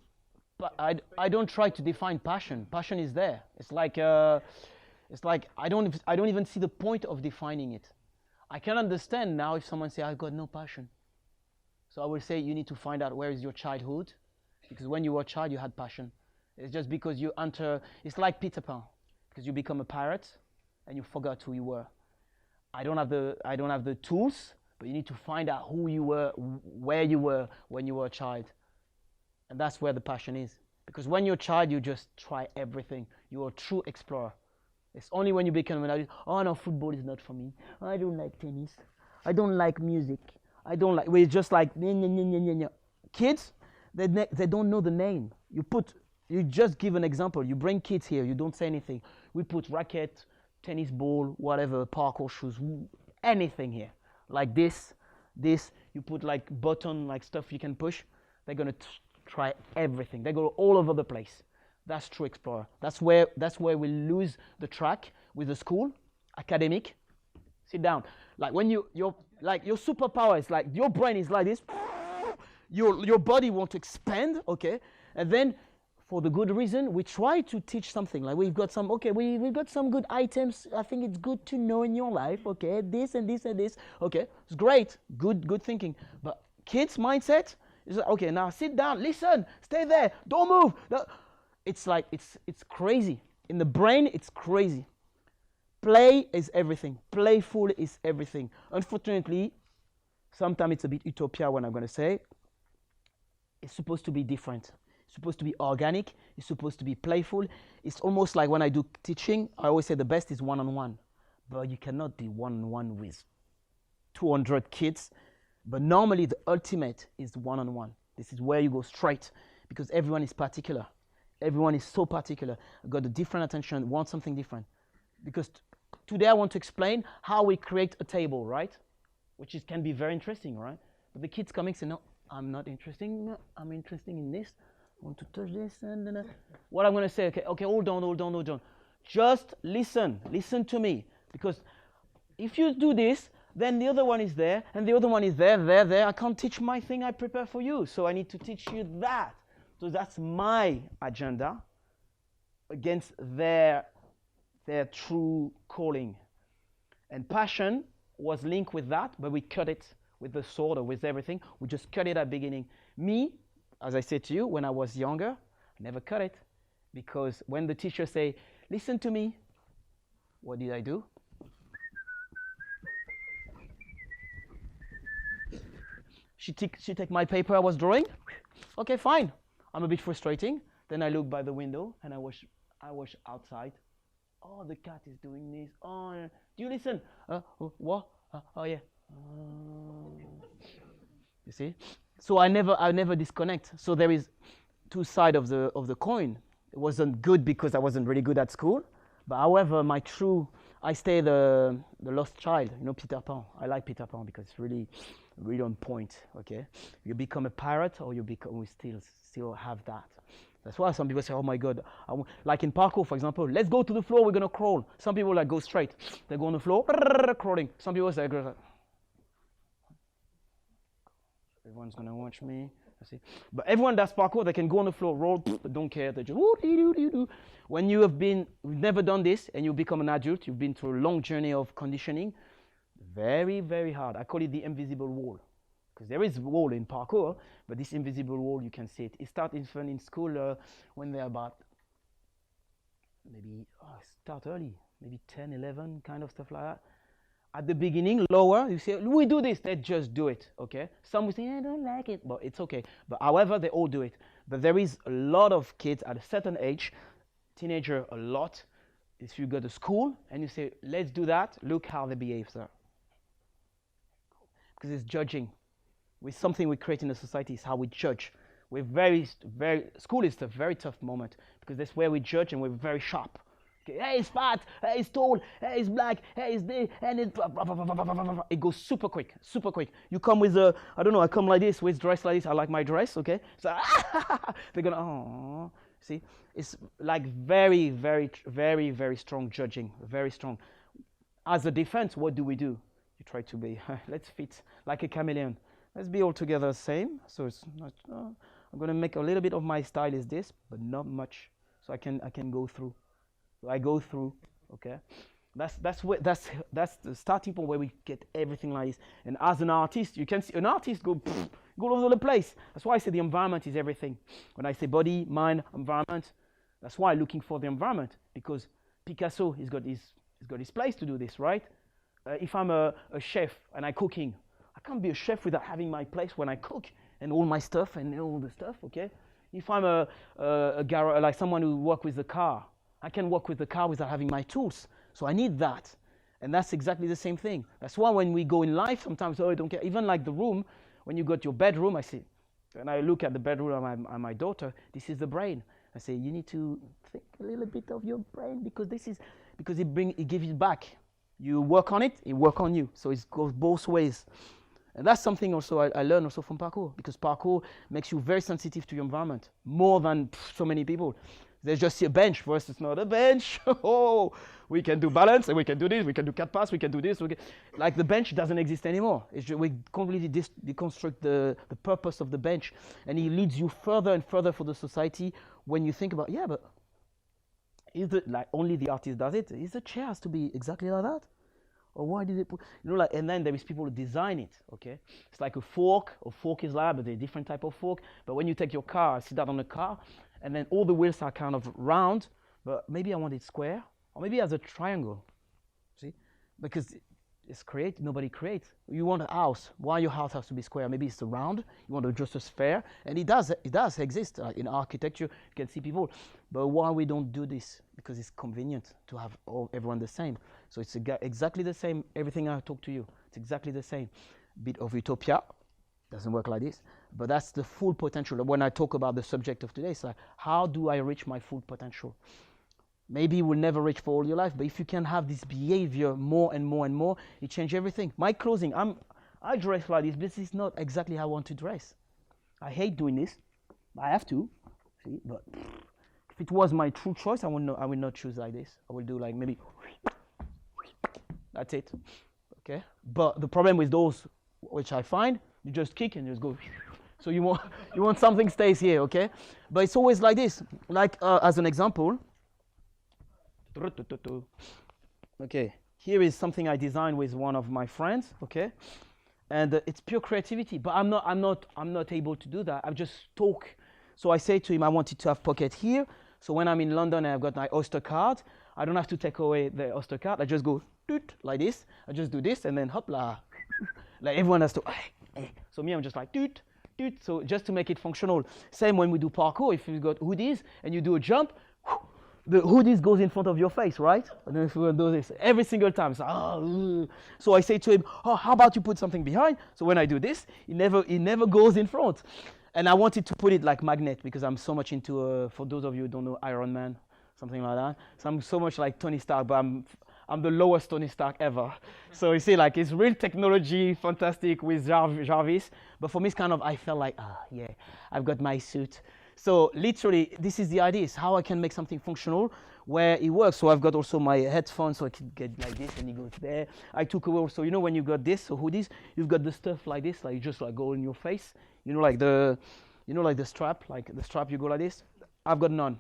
[SPEAKER 3] I don't try to define passion. Passion is there. It's like I don't even see the point of defining it. I can understand now if someone say I've got no passion. So I will say you need to find out where is your childhood, because when you were a child you had passion. It's just because you enter. It's like Peter Pan, because you become a pirate and you forgot who you were. I don't have the tools, but you need to find out who you were, where you were when you were a child. And that's where the passion is. Because when you're a child, you just try everything. You're a true explorer. It's only when you become an adult, oh no, football is not for me. I don't like tennis. I don't like music. I don't like, we're just like, nye, nye, nye, nye, nye. Kids, they don't know the name. You just give an example. You bring kids here, you don't say anything. We put racket, tennis ball, whatever, parkour shoes, anything here. Like this, you put like button, like stuff you can push. They're gonna try everything. They go all over the place. That's true explorer. That's where we lose the track with the school, academic. Sit down. Like when your superpower is like your brain is like this. Your body wants to expand, okay? And then for the good reason, we try to teach something. Like we've got some good items. I think it's good to know in your life, okay? This and this and this. Okay, it's great. Good thinking. But kids' mindset is like, okay, now sit down, listen, stay there, don't move. No. It's like it's crazy. In the brain, it's crazy. Play is everything. Playful is everything. Unfortunately, sometimes it's a bit utopia when I'm going to say it's supposed to be different. It's supposed to be organic. It's supposed to be playful. It's almost like when I do teaching, I always say the best is one-on-one. But you cannot do one-on-one with 200 kids. But normally the ultimate is one-on-one. This is where you go straight, because everyone is particular. Everyone is so particular. Got a different attention, want something different. Because today I want to explain how we create a table, right? Which can be very interesting, right? But the kids coming say, no, I'm not interested. No, I'm interested in this. I want to touch this. And what I'm going to say, okay, hold on. Just listen to me. Because if you do this, then the other one is there, and the other one is there. I can't teach my thing I prepare for you, so I need to teach you that. So that's my agenda against their true calling. And passion was linked with that, but we cut it with the sword or with everything. We just cut it at the beginning. Me, as I said to you, when I was younger, I never cut it. Because when the teacher say, listen to me, what did I do? She take my paper I was drawing. Okay, fine. I'm a bit frustrating. Then I look by the window and I watch outside. Oh, the cat is doing this. Oh, do you listen? What? Oh yeah. You see? So I never disconnect. So there is two sides of the coin. It wasn't good because I wasn't really good at school. But however, I stay the lost child. You know, Peter Pan. I like Peter Pan because it's really on point. Okay, you become a pirate, or we still have that. That's why some people say, oh my God, like in parkour, for example, let's go to the floor, we're going to crawl. Some people like go straight. They go on the floor, crawling. Some people say, everyone's going to watch me. I see. But everyone does parkour, they can go on the floor, roll, don't care. They just, when you've never done this and you become an adult, you've been through a long journey of conditioning, very, very hard. I call it the invisible wall. Because there is a wall in parkour, but this invisible wall, you can see it. It starts in school when they're about, start early, maybe 10, 11, kind of stuff like that. At the beginning, lower, you say, we do this, they just do it, okay? Some will say, I don't like it, but it's okay. But however, they all do it. But there is a lot of kids at a certain age, teenager a lot, if you go to school and you say, let's do that, look how they behave, sir. Because it's judging. With something we create in the society is how we judge. We're school is a very tough moment because that's where we judge and we're very sharp. Okay, hey, he's fat, hey, he's tall, hey, he's black, hey, he's this, and it goes super quick, super quick. You come with I don't know, I come like this, with dress like this, I like my dress, okay? So, they're gonna, oh, see? It's like very, very, very, very strong judging, very strong. As a defense, what do? You try to be, let's fit like a chameleon. Let's be all together the same. So it's not, I'm going to make a little bit of my style is this, but not much. So I can go through. So I go through, okay? That's the starting point where we get everything like this. And as an artist, you can see an artist go all over the place. That's why I say the environment is everything. When I say body, mind, environment, that's why I'm looking for the environment, because Picasso, he's got his place to do this, right? If I'm a chef and I'm cooking, I can't be a chef without having my place when I cook and all my stuff and all the stuff, okay? If I'm like someone who works with the car, I can work with the car without having my tools. So I need that. And that's exactly the same thing. That's why when we go in life, sometimes, I don't care. Even like the room, when you got your bedroom, I say, and I look at the bedroom of my daughter, this is the brain. I say, you need to think a little bit of your brain because it gives you back. You work on it, it works on you. So it goes both ways. And that's something also I learned also from parkour, because parkour makes you very sensitive to your environment, more than so many people. They just see a bench. For us, it's not a bench. Oh, we can do balance, and we can do this, we can do cat pass, we can do this. Like the bench doesn't exist anymore. We completely deconstruct the purpose of the bench. And it leads you further and further for the society when you think about, yeah, but is it like only the artist does it? Is the chair has to be exactly like that? Or why did they put, like, and then there is people who design it, okay? It's like a fork is like, but they're a different type of fork. But when you take your car, sit that on a car, and then all the wheels are kind of round, but maybe I want it square, or maybe as a triangle, see? Because it's nobody creates. You want a house, why your house has to be square? Maybe it's round, you want just a sphere, and it does exist. In architecture, you can see people, but why we don't do this? Because it's convenient to have everyone the same. So it's exactly the same, everything I talk to you, it's exactly the same. Bit of utopia, doesn't work like this, but that's the full potential. When I talk about the subject of today, it's like, how do I reach my full potential? Maybe you will never reach for all your life, but if you can have this behavior more and more and more, it changes everything. My clothing, I dress like this, but this is not exactly how I want to dress. I hate doing this, I have to, see, but if it was my true choice, I will not choose like this. I will do like maybe, that's it, okay? But the problem with those, which I find, you just kick and just go, so you want something stays here, okay? But it's always like this, like as an example, okay, here is something I designed with one of my friends, okay? And it's pure creativity, but I'm not able to do that. I just talk. So I say to him, I wanted to have pocket here. So when I'm in London and I've got my Oyster card, I don't have to take away the Oyster card. I just go doot, like this. I just do this and then hop la. Like everyone has to. So me, I'm just like doot, doot. So just to make it functional. Same when we do parkour. If you've got hoodies and you do a jump, the hoodies goes in front of your face, right? I don't know if you will do this every single time. So I say to him, oh, how about you put something behind? So when I do this, it never goes in front. And I wanted to put it like magnet because I'm so much into, for those of you who don't know, Iron Man, something like that. So I'm so much like Tony Stark, but I'm the lowest Tony Stark ever. So you see, like it's real technology, fantastic with Jarvis. But for me, it's kind of, I felt like, yeah, I've got my suit. So literally, this is the idea: is how I can make something functional where it works. So I've got also my headphones, so I can get like this, and it goes there. I took away also, you know, when you got this, so hoodies, you've got the stuff like this, like you just like go in your face. You know, like the strap, you go like this. I've got none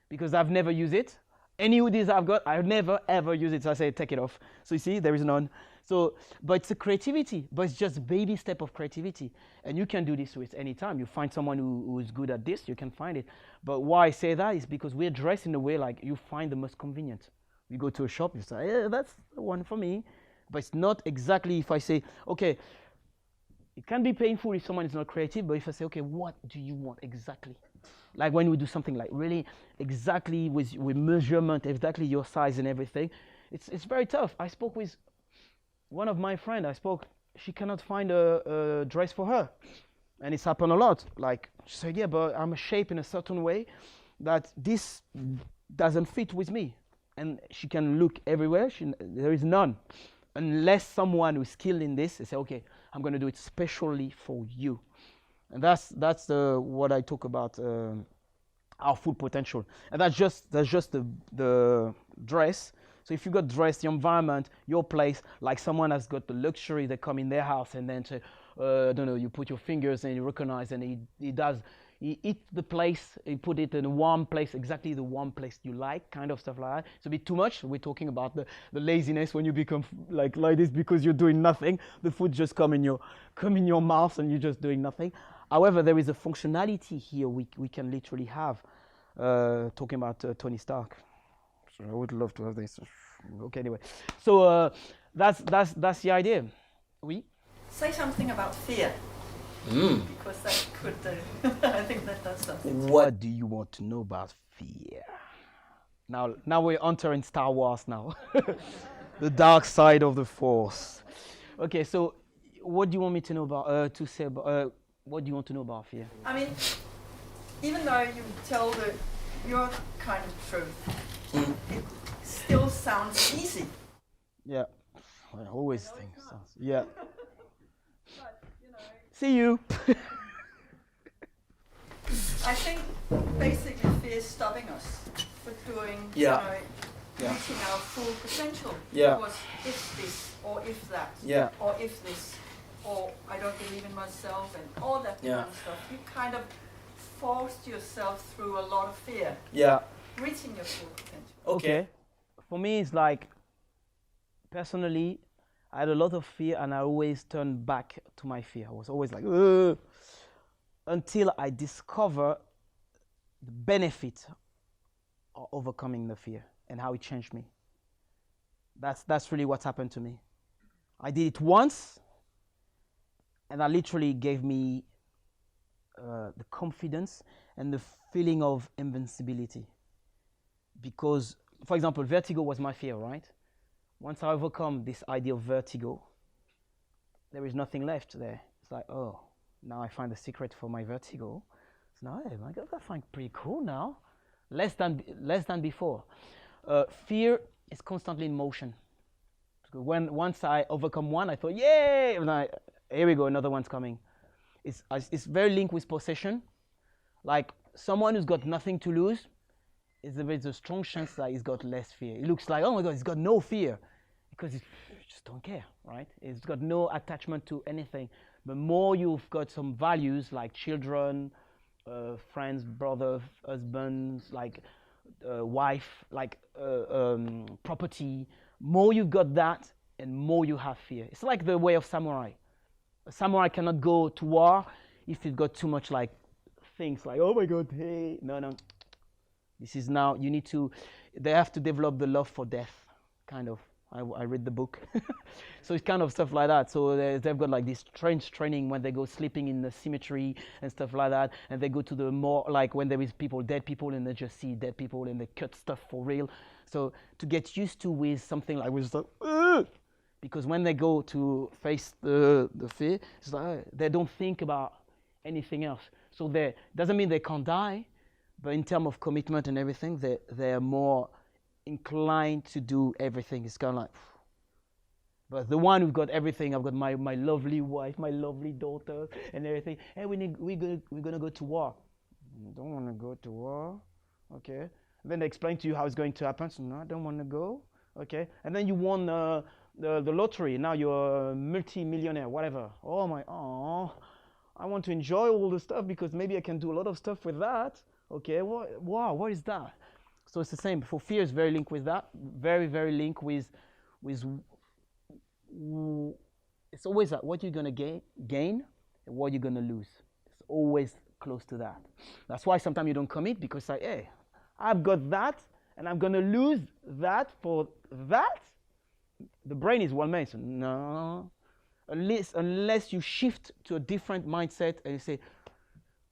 [SPEAKER 3] because I've never used it. Any hoodies I've got, I've never ever used it. So I say, take it off. So you see, there is none. So, but it's a creativity, but it's just a baby step of creativity. And you can do this with any time. You find someone who is good at this, you can find it. But why I say that is because we're dressed in a way like you find the most convenient. You go to a shop, you say, yeah, that's the one for me. But it's not exactly if I say, okay, it can be painful if someone is not creative, but if I say, okay, what do you want exactly? Like when we do something like really exactly with measurement, exactly your size and everything, it's very tough. I spoke with one of my friends, she cannot find a dress for her. And it's happened a lot. Like, she said, yeah, but I'm shaped in a certain way that this doesn't fit with me. And she can look everywhere, there is none. Unless someone who's skilled in this, they say, okay, I'm going to do it specially for you. And that's what I talk about, our full potential. And that's just the dress. So if you got dress, the environment, your place, like someone has got the luxury, they come in their house and then say, I don't know, you put your fingers and you recognize, and he eats the place, he put it in a warm place, exactly the warm place you like, kind of stuff like that. It's a bit too much. We're talking about the laziness when you become like this because you're doing nothing. The food just come in your mouth and you're just doing nothing. However, there is a functionality here we can literally have, talking about Tony Stark. So I would love to have this. Okay, anyway. So that's the idea. Oui?
[SPEAKER 8] Say something about fear. Because that could, I think that does something.
[SPEAKER 3] What do you want to know about fear? Now we're entering Star Wars now. The dark side of the Force. Okay, so what do you want me to know about, what do you want to know about fear?
[SPEAKER 8] I mean, even though you tell your kind of truth, it still sounds easy.
[SPEAKER 3] Yeah, I always think so. Yeah.
[SPEAKER 8] But, you know,
[SPEAKER 3] See you.
[SPEAKER 8] I think basically fear is stopping us from doing,
[SPEAKER 3] Yeah.
[SPEAKER 8] reaching our full potential.
[SPEAKER 3] Yeah.
[SPEAKER 8] Because if this, or if that,
[SPEAKER 3] Yeah.
[SPEAKER 8] or if this, or I don't believe in myself, and all that kind of stuff. You kind of forced yourself through a lot of fear.
[SPEAKER 3] Yeah.
[SPEAKER 8] Reaching your full potential.
[SPEAKER 3] Okay. For me, it's like, personally, I had a lot of fear and I always turned back to my fear. I was always like, ugh, until I discover the benefit of overcoming the fear and how it changed me. That's really what's happened to me. I did it once, and that literally gave me the confidence and the feeling of invincibility. Because, for example, vertigo was my fear, right? Once I overcome this idea of vertigo, there is nothing left there. It's like, oh, now I find the secret for my vertigo. So now, hey, I find pretty cool now. Less than before. Fear is constantly in motion. Once I overcome one, I thought, yay! And here we go, another one's coming. It's very linked with possession. Like someone who's got nothing to lose, there's a strong chance that he's got less fear. It looks like, oh my God, he's got no fear because he just don't care, right? He's got no attachment to anything. The more you've got some values like children, friends, brother, husbands, like wife, like property, more you've got that and more you have fear. It's like the way of samurai. A samurai cannot go to war if he's got too much like things like, oh my God, hey, no. This is now, they have to develop the love for death, kind of. I read the book. So it's kind of stuff like that. So they've got like this strange training when they go sleeping in the cemetery and stuff like that. And they go to the more, like when there is dead people, and they just see dead people and they cut stuff for real. So to get used to with something like, with the, because when they go to face the fear, it's like, they don't think about anything else. So doesn't mean they can't die, but in terms of commitment and everything, they're more inclined to do everything. It's kind of like, but the one who've got everything, I've got my lovely wife, my lovely daughter, and everything. Hey, we're gonna go to war. Don't want to go to war. Okay. And then they explain to you how it's going to happen. So no, I don't want to go. Okay. And then you won the lottery. Now you're a multi-millionaire, whatever. Oh, I want to enjoy all the stuff because maybe I can do a lot of stuff with that. Okay. Wow, what is that? So it's the same. For fear is very linked with that. Very, very linked with it's always what you're going to gain and what you're going to lose. It's always close to that. That's why sometimes you don't commit because like, hey, I've got that and I'm going to lose that for that. The brain is well made. So no, unless you shift to a different mindset and you say,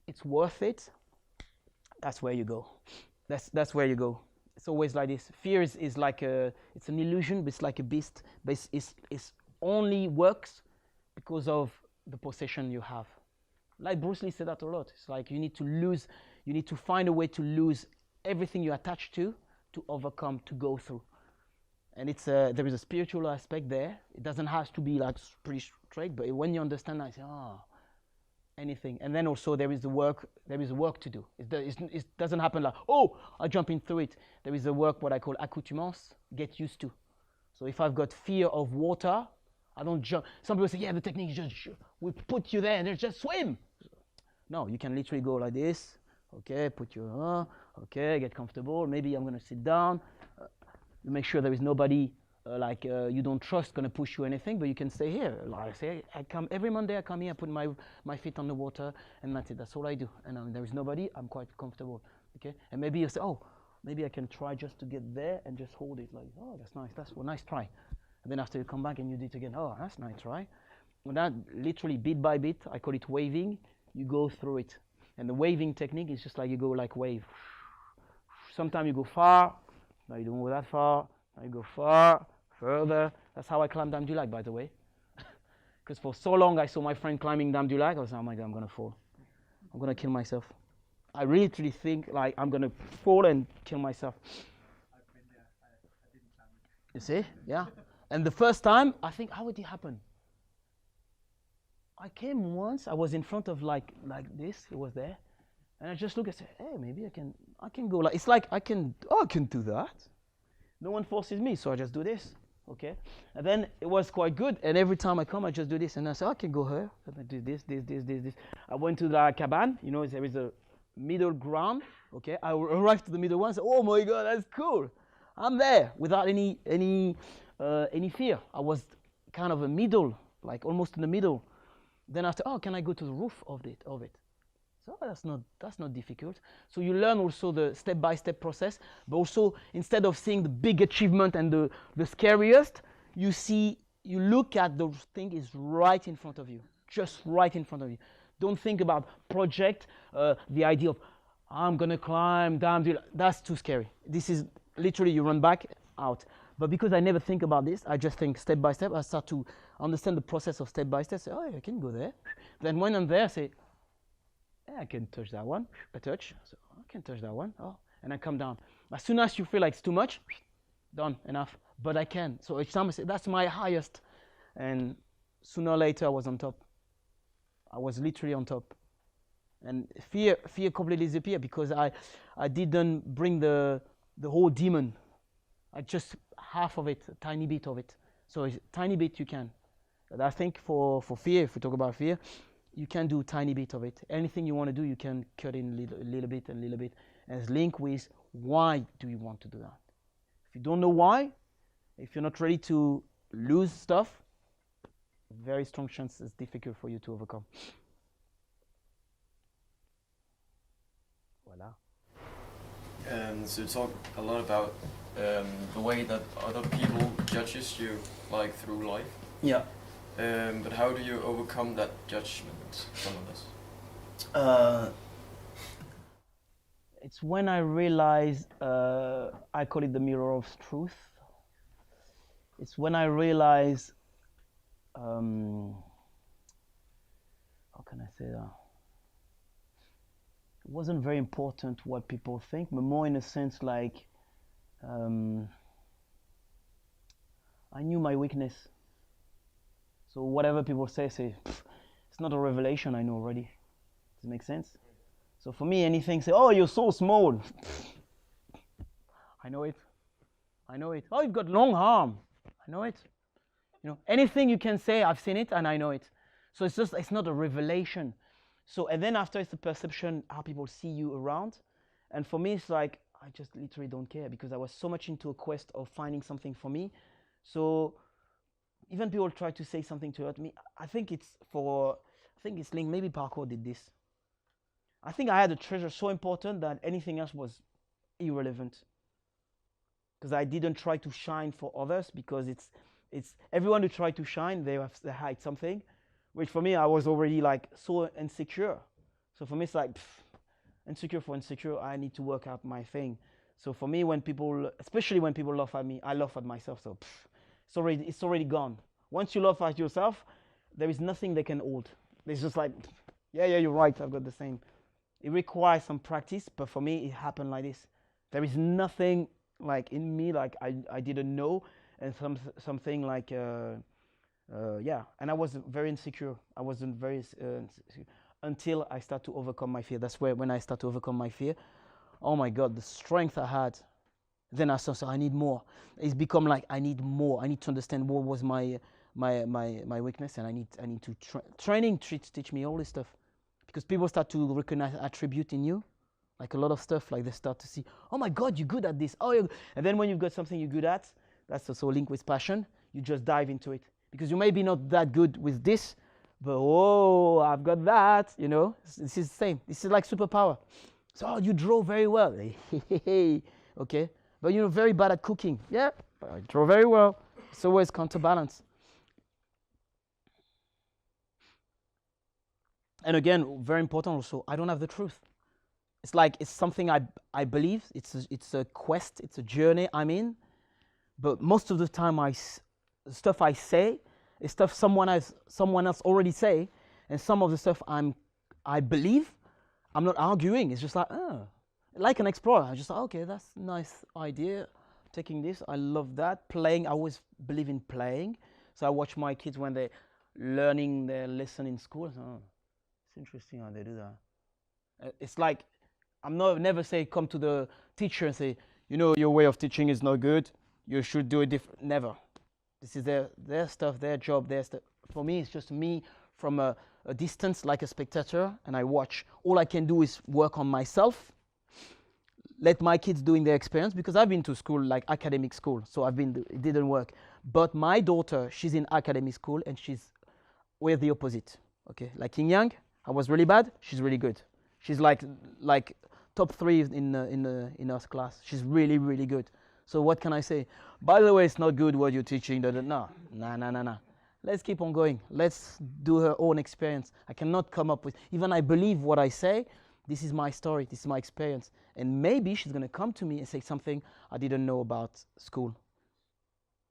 [SPEAKER 3] it's worth it, that's where you go. That's where you go. It's always like this. Fear is like it's an illusion, but it's like a beast. But it's only works because of the possession you have. Like Bruce Lee said that a lot. It's like you need to find a way to lose everything you're attached to overcome, to go through. And it's there is a spiritual aspect there. It doesn't have to be like pretty straight, but when you understand that, you say, anything. And then also there is the work to do. It doesn't happen like, oh, I jump into it. There is a work, what I call accoutrements, get used to. So if I've got fear of water, I don't jump. Some people say, yeah, the technique is just, we put you there and then just swim. No, you can literally go like this. Okay, put your, okay, get comfortable. Maybe I'm going to sit down. You make sure there is nobody you don't trust going to push you anything, but you can stay here. Like I say, every Monday I come here, I put my feet on the water, and that's it. That's all I do. And there is nobody. I'm quite comfortable. Okay, and maybe you say, oh, maybe I can try just to get there and just hold it. Like, oh, that's nice. That's a nice try. And then after you come back and you do it again, oh, that's nice, right? And that literally bit by bit, I call it waving. You go through it, and the waving technique is just like you go like wave. Sometimes you go far. Now you don't go that far. Now you go far. Further. That's how I climb Dame du Lac, by the way. Because for so long I saw my friend climbing Dame du Lac. I was like, oh my God, I'm going to fall. I'm going to kill myself. I literally think like I'm going to fall and kill myself.
[SPEAKER 2] I've been there. I didn't climb it.
[SPEAKER 3] You see? Yeah. And the first time, I think, how would it happen? I came once. I was in front of like this. It was there. And I just look and say, hey, maybe I can go like, it's like I can do that. No one forces me, so I just do this. Okay, and then it was quite good. And every time I come, I just do this, and I say, I can go here. And I do this. I went to the cabane. You know, there is a middle ground. Okay, I arrived to the middle one. And said, oh my God, that's cool. I'm there without any fear. I was kind of a middle, like almost in the middle. Then after, can I go to the roof of it? So that's not difficult. So you learn also the step-by-step process, but also instead of seeing the big achievement and the scariest, you look at the thing is right in front of you, just right in front of you. Don't think about project, the idea of I'm gonna climb down. That's too scary. This is literally you run back out. But because I never think about this, I just think step by step. I start to understand the process of step by step. Say, I can go there. Then when I'm there, I say, yeah, I can touch that one. I touch. So I can touch that one. Oh, and I come down. As soon as you feel like it's too much, done, enough. But I can. So each time I say, that's my highest. And sooner or later, I was on top. I was literally on top. And fear completely disappeared because I didn't bring the whole demon. I just half of it, a tiny bit of it. So a tiny bit you can. But I think for fear, if we talk about fear, you can do a tiny bit of it. Anything you want to do, you can cut in a little bit. And it's linked with why do you want to do that? If you don't know why, if you're not ready to lose stuff, very strong chance it's difficult for you to overcome. Voila.
[SPEAKER 9] So you talk a lot about the way that other people judges you like through life.
[SPEAKER 3] Yeah.
[SPEAKER 9] But how do you overcome that judgment from others?
[SPEAKER 3] It's when I realize, I call it the mirror of truth. It's when I realize, how can I say that? It wasn't very important what people think, but more in a sense like, I knew my weakness. So whatever people say, it's not a revelation I know already. Does it make sense? So for me, anything say, oh, you're so small. I know it. I know it. Oh, you've got long arm. I know it. You know, anything you can say, I've seen it and I know it. So it's just, it's not a revelation. So, and then after it's the perception, how people see you around. And for me, it's like, I just literally don't care because I was so much into a quest of finding something for me. So even people try to say something to hurt me. I think it's linked, maybe parkour did this. I think I had a treasure so important that anything else was irrelevant. Because I didn't try to shine for others because it's everyone who tried to shine, they hide something. Which for me, I was already like so insecure. So for me, it's like, insecure for insecure, I need to work out my thing. So for me, when people, especially when people laugh at me, I laugh at myself. So it's already gone. Once you laugh at yourself, there is nothing they can hold. It's just like, yeah, you're right, I've got the same. It requires some practice, but for me, it happened like this. There is nothing like in me, like I didn't know, and something like, yeah, and I was very insecure. I wasn't very insecure until I start to overcome my fear. That's when I start to overcome my fear. Oh my God, the strength I had. Then I said, so I need more. It's become like I need more. I need to understand what was my weakness, and I need to training teach me all this stuff, because people start to recognize attribute in you, like a lot of stuff. Like they start to see, oh my God, you're good at this. Oh, and then when you've got something you're good at, that's also linked with passion. You just dive into it. Because you may be not that good with this, but oh, I've got that, you know. This is the same. This is like superpower. So oh, you draw very well. Okay. But you're very bad at cooking. Yeah, but I draw very well. It's always counterbalance. And again, very important also, I don't have the truth. It's like, it's something I believe. It's a quest. It's a journey I'm in. But most of the time, the stuff I say is stuff someone else already say, and some of the stuff I believe, I'm not arguing. It's just like, like an explorer. I just like, okay, that's a nice idea. Taking this, I love that. Playing, I always believe in playing. So I watch my kids when they're learning their lesson in school. Oh, it's interesting how they do that. It's like, never say, come to the teacher and say, you know, your way of teaching is not good. You should do it different. Never. This is their stuff, their job, their stuff. For me, it's just me from a distance, like a spectator, and I watch. All I can do is work on myself, let my kids doing their experience, because I've been to school, like academic school, so it didn't work. But my daughter, she's in academic school, and we're the opposite. Okay, like Yin Yang, I was really bad, she's really good. She's like top 3 in her class. She's really, really good. So what can I say? By the way, it's not good what you're teaching. No. Let's keep on going. Let's do her own experience. I cannot come up with, even I believe what I say, this is my story, this is my experience. And maybe she's going to come to me and say something I didn't know about school.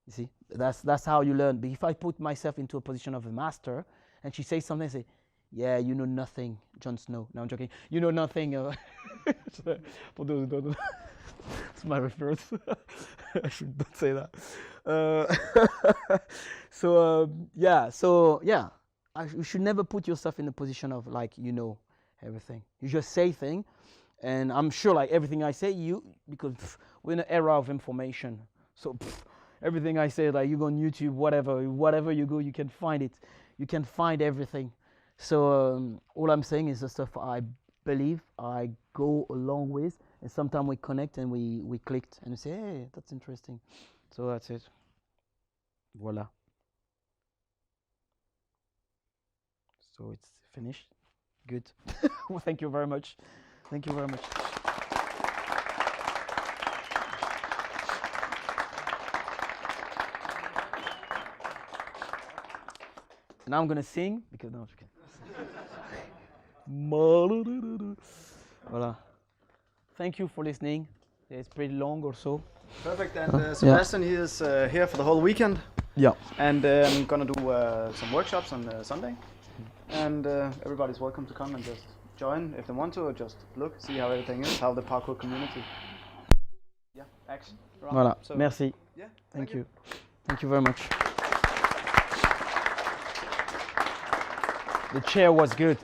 [SPEAKER 3] You see, that's how you learn. But if I put myself into a position of a master and she says something, I say, yeah, you know nothing, Jon Snow. No, I'm joking. You know nothing. For those who don't know. It's my reference. I should not say that. You should never put yourself in a position of like, you know everything. You just say things, and I'm sure like everything I say, because we're in an era of information. So everything I say, like you go on YouTube, whatever you go, you can find it. You can find everything. So all I'm saying is the stuff I believe, I go along with, and sometimes we connect and we clicked and we say, hey, that's interesting. So that's it. Voila. So it's finished. Good. Well, thank you very much. Thank you very much. Now I'm gonna sing because no, I'm just kidding. Voila. Thank you for listening. Yeah, it's pretty long or so.
[SPEAKER 1] Perfect. And Sébastien, he is here for the whole weekend.
[SPEAKER 3] Yeah.
[SPEAKER 1] And I'm gonna do some workshops on Sunday. And everybody's welcome to come and just join if they want to, or just look, see how everything is, how the parkour community. Yeah, action.
[SPEAKER 3] Voilà.
[SPEAKER 1] So,
[SPEAKER 3] merci.
[SPEAKER 1] Yeah.
[SPEAKER 3] Thank you. Thank you very much. The chair was good.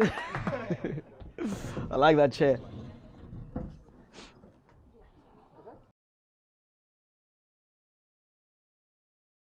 [SPEAKER 3] I like that chair.